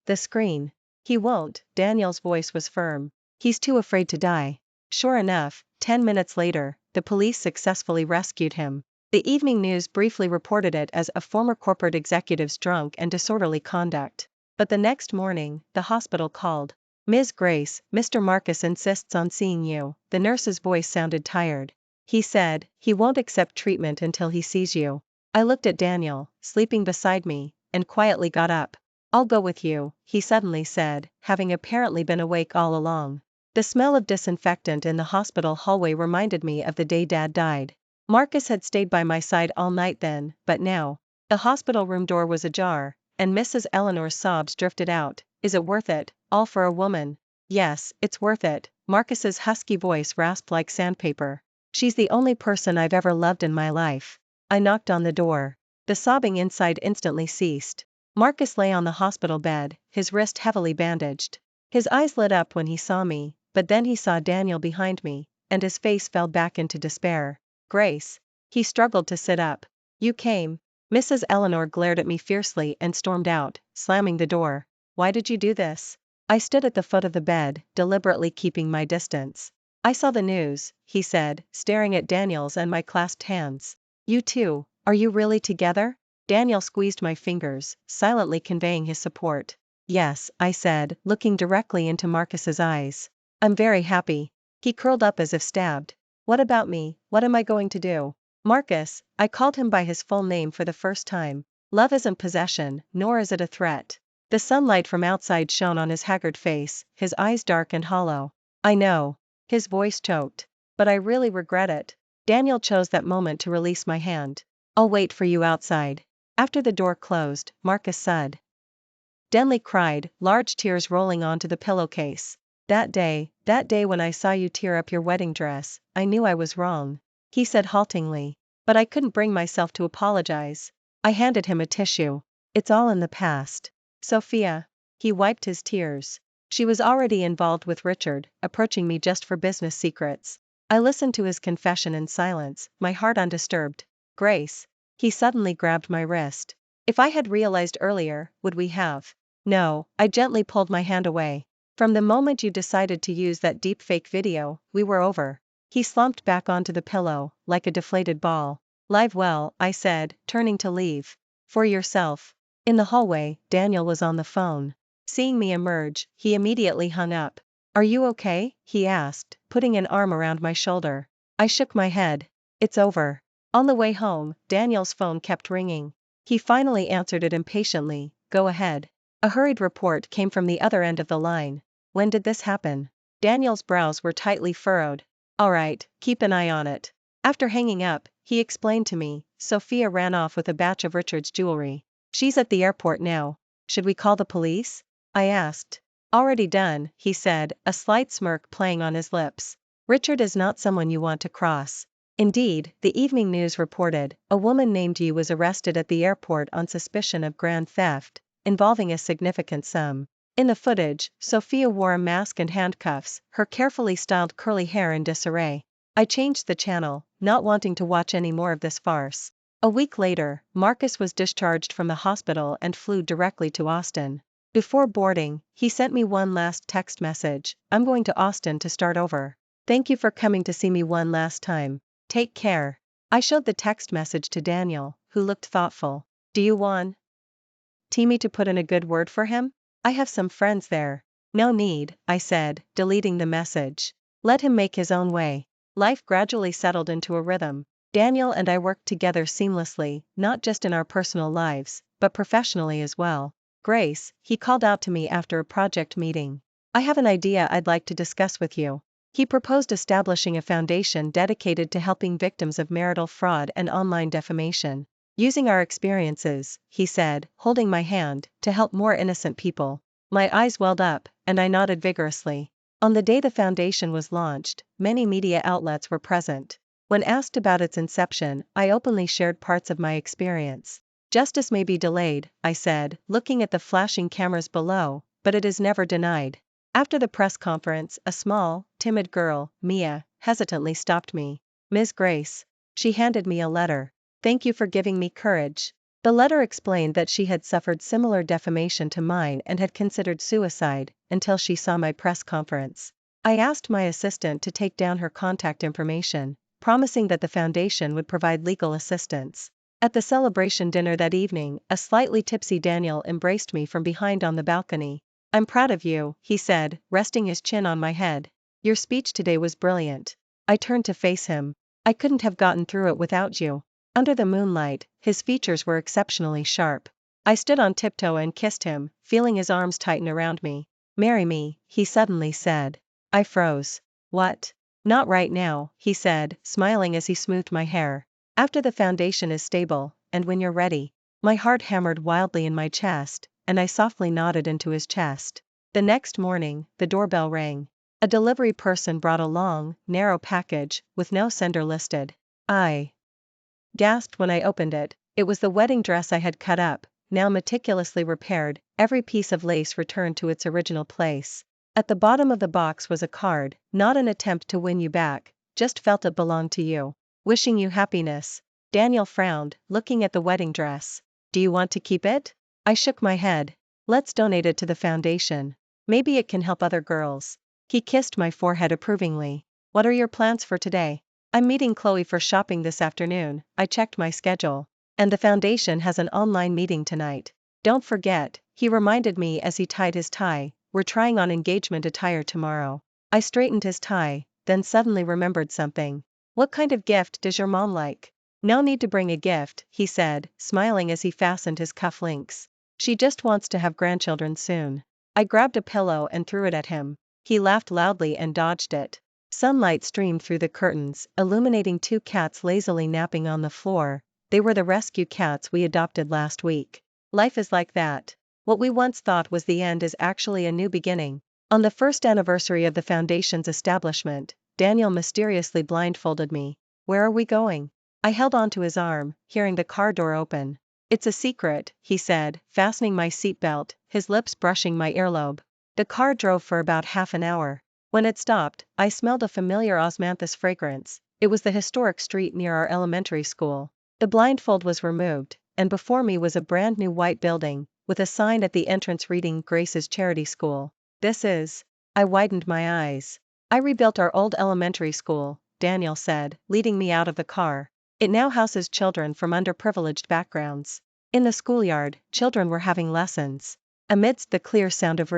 the screen. He won't, Daniel's voice was firm. He's too afraid to die. Sure enough, 10 minutes later, the police successfully rescued him. The evening news briefly reported it as a former corporate executive's drunk and disorderly conduct. But the next morning, the hospital called. Ms. Grace, Mr. Marcus insists on seeing you. The nurse's voice sounded tired. He said, he won't accept treatment until he sees you. I looked at Daniel, sleeping beside me, and quietly got up. I'll go with you, he suddenly said, having apparently been awake all along. The smell of disinfectant in the hospital hallway reminded me of the day Dad died. Marcus had stayed by my side all night then, but now. The hospital room door was ajar, and Mrs. Eleanor's sobs drifted out. Is it worth it, all for a woman? Yes, it's worth it, Marcus's husky voice rasped like sandpaper. She's the only person I've ever loved in my life. I knocked on the door. The sobbing inside instantly ceased. Marcus lay on the hospital bed, his wrist heavily bandaged. His eyes lit up when he saw me, but then he saw Daniel behind me, and his face fell back into despair. Grace. He struggled to sit up. You came. Mrs. Eleanor glared at me fiercely and stormed out, slamming the door. Why did you do this? I stood at the foot of the bed, deliberately keeping my distance. I saw the news, he said, staring at Daniel's and my clasped hands. You too, are you really together? Daniel squeezed my fingers, silently conveying his support. Yes, I said, looking directly into Marcus's eyes. I'm very happy. He curled up as if stabbed. What about me? What am I going to do? Marcus, I called him by his full name for the first time. Love isn't possession, nor is it a threat. The sunlight from outside shone on his haggard face, his eyes dark and hollow. I know. His voice choked. But I really regret it. Daniel chose that moment to release my hand. I'll wait for you outside. After the door closed, Marcus said. Denley cried, large tears rolling onto the pillowcase. That day when I saw you tear up your wedding dress, I knew I was wrong. He said haltingly. But I couldn't bring myself to apologize. I handed him a tissue. It's all in the past. Sophia. He wiped his tears. She was already involved with Richard, approaching me just for business secrets. I listened to his confession in silence, my heart undisturbed. Grace. He suddenly grabbed my wrist. If I had realized earlier, would we have? No, I gently pulled my hand away. From the moment you decided to use that deepfake video, we were over. He slumped back onto the pillow, like a deflated ball. Live well, I said, turning to leave. For yourself. In the hallway, Daniel was on the phone. Seeing me emerge, he immediately hung up. Are you okay? He asked, putting an arm around my shoulder. I shook my head. It's over. On the way home, Daniel's phone kept ringing. He finally answered it impatiently. Go ahead. A hurried report came from the other end of the line. When did this happen? Daniel's brows were tightly furrowed. All right, keep an eye on it. After hanging up, he explained to me, Sophia ran off with a batch of Richard's jewelry. She's at the airport now. Should we call the police? I asked. Already done, he said, a slight smirk playing on his lips. Richard is not someone you want to cross. Indeed, the evening news reported, a woman named Yu was arrested at the airport on suspicion of grand theft, involving a significant sum. In the footage, Sophia wore a mask and handcuffs, her carefully styled curly hair in disarray. I changed the channel, not wanting to watch any more of this farce. A week later, Marcus was discharged from the hospital and flew directly to Austin. Before boarding, he sent me one last text message. I'm going to Austin to start over. Thank you for coming to see me one last time. Take care. I showed the text message to Daniel, who looked thoughtful. Do you want me to put in a good word for him? I have some friends there. No need, I said, deleting the message. Let him make his own way. Life gradually settled into a rhythm. Daniel and I worked together seamlessly, not just in our personal lives, but professionally as well. Grace, he called out to me after a project meeting. I have an idea I'd like to discuss with you. He proposed establishing a foundation dedicated to helping victims of marital fraud and online defamation. Using our experiences, he said, holding my hand, to help more innocent people. My eyes welled up, and I nodded vigorously. On the day the foundation was launched, many media outlets were present. When asked about its inception, I openly shared parts of my experience. Justice may be delayed, I said, looking at the flashing cameras below, but it is never denied. After the press conference, a small, timid girl, Mia, hesitantly stopped me. Ms. Grace. She handed me a letter. Thank you for giving me courage. The letter explained that she had suffered similar defamation to mine and had considered suicide, until she saw my press conference. I asked my assistant to take down her contact information, promising that the foundation would provide legal assistance. At the celebration dinner that evening, a slightly tipsy Daniel embraced me from behind on the balcony. "I'm proud of you," he said, resting his chin on my head. "Your speech today was brilliant." I turned to face him. "I couldn't have gotten through it without you." Under the moonlight, his features were exceptionally sharp. I stood on tiptoe and kissed him, feeling his arms tighten around me. "Marry me," he suddenly said. I froze. "What?" "Not right now," he said, smiling as he smoothed my hair. "After the foundation is stable, and when you're ready." My heart hammered wildly in my chest, and I softly nodded into his chest. The next morning, the doorbell rang. A delivery person brought a long, narrow package, with no sender listed. I gasped when I opened it. It was the wedding dress I had cut up, now meticulously repaired, every piece of lace returned to its original place. At the bottom of the box was a card, not an attempt to win you back, just felt it belonged to you. "Wishing you happiness." Daniel frowned, looking at the wedding dress. "Do you want to keep it?" I shook my head. "Let's donate it to the foundation. Maybe it can help other girls." He kissed my forehead approvingly. "What are your plans for today?" "I'm meeting Chloe for shopping this afternoon." I checked my schedule. "And the foundation has an online meeting tonight. Don't forget," he reminded me as he tied his tie, "we're trying on engagement attire tomorrow." I straightened his tie, then suddenly remembered something. "What kind of gift does your mom like?" "No need to bring a gift," he said, smiling as he fastened his cuff links. "She just wants to have grandchildren soon." I grabbed a pillow and threw it at him. He laughed loudly and dodged it. Sunlight streamed through the curtains, illuminating two cats lazily napping on the floor. They were the rescue cats we adopted last week. Life is like that. What we once thought was the end is actually a new beginning. On the first anniversary of the foundation's establishment, Daniel mysteriously blindfolded me. "Where are we going?" I held onto his arm, hearing the car door open. "It's a secret," he said, fastening my seatbelt, his lips brushing my earlobe. The car drove for about half an hour. When it stopped, I smelled a familiar osmanthus fragrance. It was the historic street near our elementary school. The blindfold was removed, and before me was a brand new white building, with a sign at the entrance reading Grace's Charity School. "This is..." I widened my eyes. "I rebuilt our old elementary school," Daniel said, leading me out of the car. "It now houses children from underprivileged backgrounds." In the schoolyard, children were having lessons. Amidst the clear sound of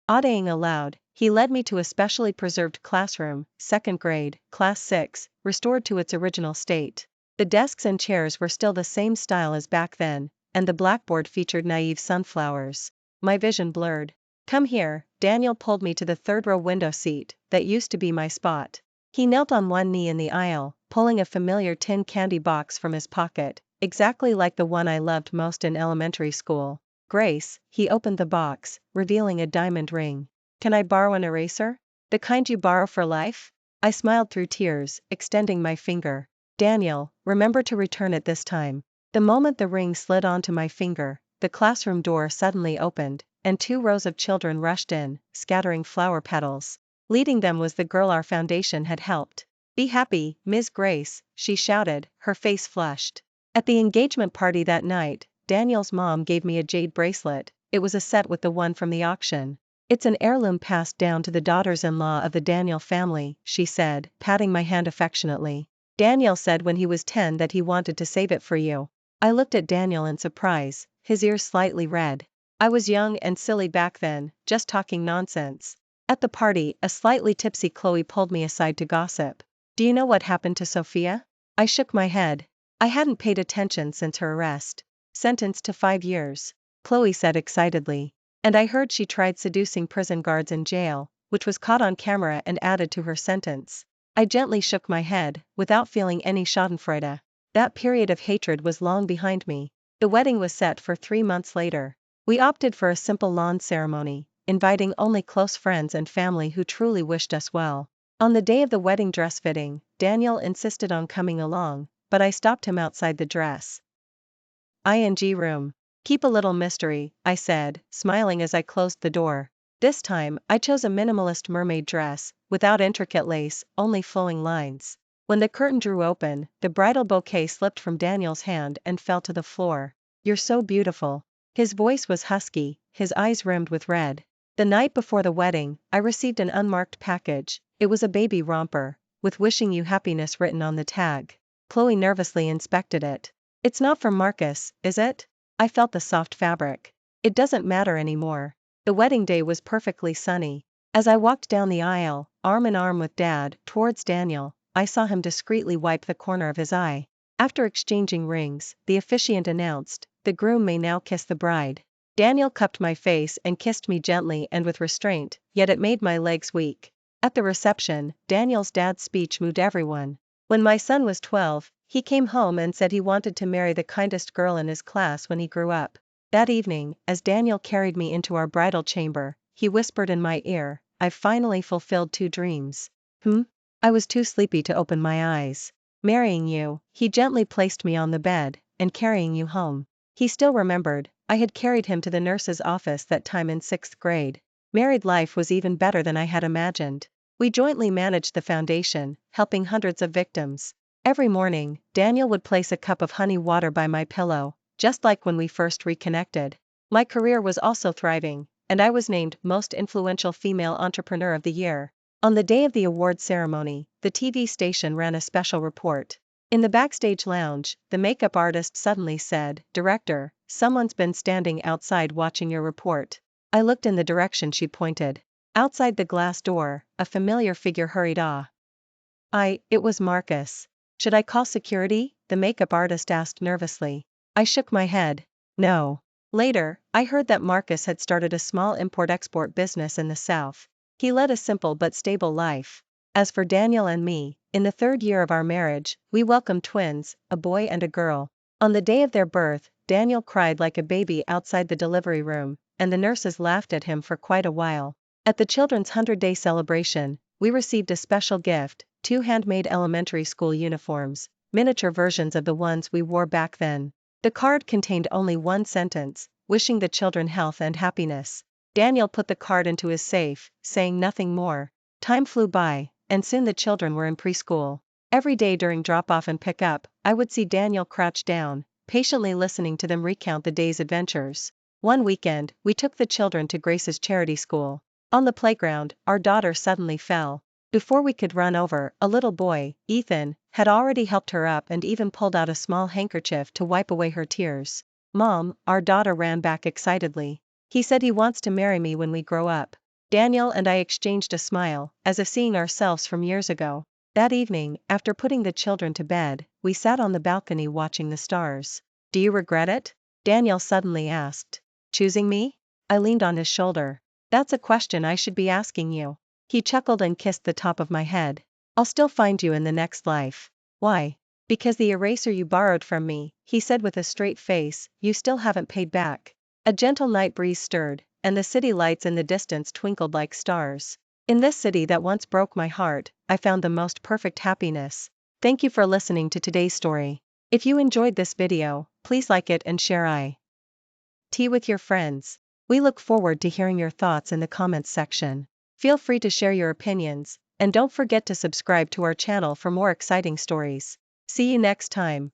auditing aloud, he led me to a specially preserved classroom, second grade, class 6, restored to its original state. The desks and chairs were still the same style as back then, and the blackboard featured naive sunflowers. My vision blurred. "Come here." Daniel pulled me to the third-row window seat that used to be my spot. He knelt on one knee in the aisle, pulling a familiar tin candy box from his pocket, exactly like the one I loved most in elementary school. "Grace," he opened the box, revealing a diamond ring. "Can I borrow an eraser? The kind you borrow for life?" I smiled through tears, extending my finger. "Daniel, remember to return it this time." The moment the ring slid onto my finger, the classroom door suddenly opened, and 2 rows of children rushed in, scattering flower petals. Leading them was the girl our foundation had helped. "Be happy, Ms. Grace," she shouted, her face flushed. At the engagement party that night, Daniel's mom gave me a jade bracelet. It was a set with the one from the auction. "It's an heirloom passed down to the daughters-in-law of the Daniel family," she said, patting my hand affectionately. "Daniel said when he was 10 that he wanted to save it for you." I looked at Daniel in surprise, his ears slightly red. I was young and silly back then, just talking nonsense. At the party, a slightly tipsy Chloe pulled me aside to gossip. "Do you know what happened to Sophia?" I shook my head. I hadn't paid attention since her arrest. "Sentenced to 5 years," Chloe said excitedly. "And I heard she tried seducing prison guards in jail, which was caught on camera and added to her sentence." I gently shook my head, without feeling any schadenfreude. That period of hatred was long behind me. The wedding was set for 3 months later. We opted for a simple lawn ceremony, inviting only close friends and family who truly wished us well. On the day of the wedding dress fitting, Daniel insisted on coming along, but I stopped him outside the dress room. "Keep a little mystery," I said, smiling as I closed the door. This time, I chose a minimalist mermaid dress, without intricate lace, only flowing lines. When the curtain drew open, the bridal bouquet slipped from Daniel's hand and fell to the floor. "You're so beautiful." His voice was husky, his eyes rimmed with red. The night before the wedding, I received an unmarked package. It was a baby romper, with "wishing you happiness" written on the tag. Chloe nervously inspected it. "It's not from Marcus, is it?" I felt the soft fabric. It doesn't matter anymore. The wedding day was perfectly sunny. As I walked down the aisle, arm in arm with Dad, towards Daniel, I saw him discreetly wipe the corner of his eye. After exchanging rings, the officiant announced, "The groom may now kiss the bride." Daniel cupped my face and kissed me gently and with restraint, yet it made my legs weak. At the reception, Daniel's dad's speech moved everyone. "When my son was 12, he came home and said he wanted to marry the kindest girl in his class when he grew up." That evening, as Daniel carried me into our bridal chamber, he whispered in my ear, "I've finally fulfilled 2 dreams. I was too sleepy to open my eyes. Marrying you," he gently placed me on the bed, "and carrying you home." He still remembered, I had carried him to the nurse's office that time in 6th grade. Married life was even better than I had imagined. We jointly managed the foundation, helping hundreds of victims. Every morning, Daniel would place a cup of honey water by my pillow, just like when we first reconnected. My career was also thriving, and I was named Most Influential Female Entrepreneur of the Year. On the day of the award ceremony, the TV station ran a special report. In the backstage lounge, the makeup artist suddenly said, "Director, someone's been standing outside watching your report." I looked in the direction she pointed. Outside the glass door, a familiar figure hurried off. It was Marcus. "Should I call security?" the makeup artist asked nervously. I shook my head. "No." Later, I heard that Marcus had started a small import-export business in the South. He led a simple but stable life. As for Daniel and me, in the 3rd year of our marriage, we welcomed twins, a boy and a girl. On the day of their birth, Daniel cried like a baby outside the delivery room, and the nurses laughed at him for quite a while. At the children's 100-day celebration, we received a special gift, 2 handmade elementary school uniforms, miniature versions of the ones we wore back then. The card contained only one sentence, wishing the children health and happiness. Daniel put the card into his safe, saying nothing more. Time flew by, and soon the children were in preschool. Every day during drop-off and pick-up, I would see Daniel crouch down, patiently listening to them recount the day's adventures. One weekend, we took the children to Grace's charity school. On the playground, our daughter suddenly fell. Before we could run over, a little boy, Ethan, had already helped her up and even pulled out a small handkerchief to wipe away her tears. "Mom," our daughter ran back excitedly. "He said he wants to marry me when we grow up." Daniel and I exchanged a smile, as if seeing ourselves from years ago. That evening, after putting the children to bed, we sat on the balcony watching the stars. "Do you regret it?" Daniel suddenly asked. "Choosing me?" I leaned on his shoulder. "That's a question I should be asking you." He chuckled and kissed the top of my head. "I'll still find you in the next life." "Why?" "Because the eraser you borrowed from me," he said with a straight face, "you still haven't paid back." A gentle night breeze stirred, and the city lights in the distance twinkled like stars. In this city that once broke my heart, I found the most perfect happiness. Thank you for listening to today's story. If you enjoyed this video, please like it and share tea with your friends. We look forward to hearing your thoughts in the comments section. Feel free to share your opinions, and don't forget to subscribe to our channel for more exciting stories. See you next time.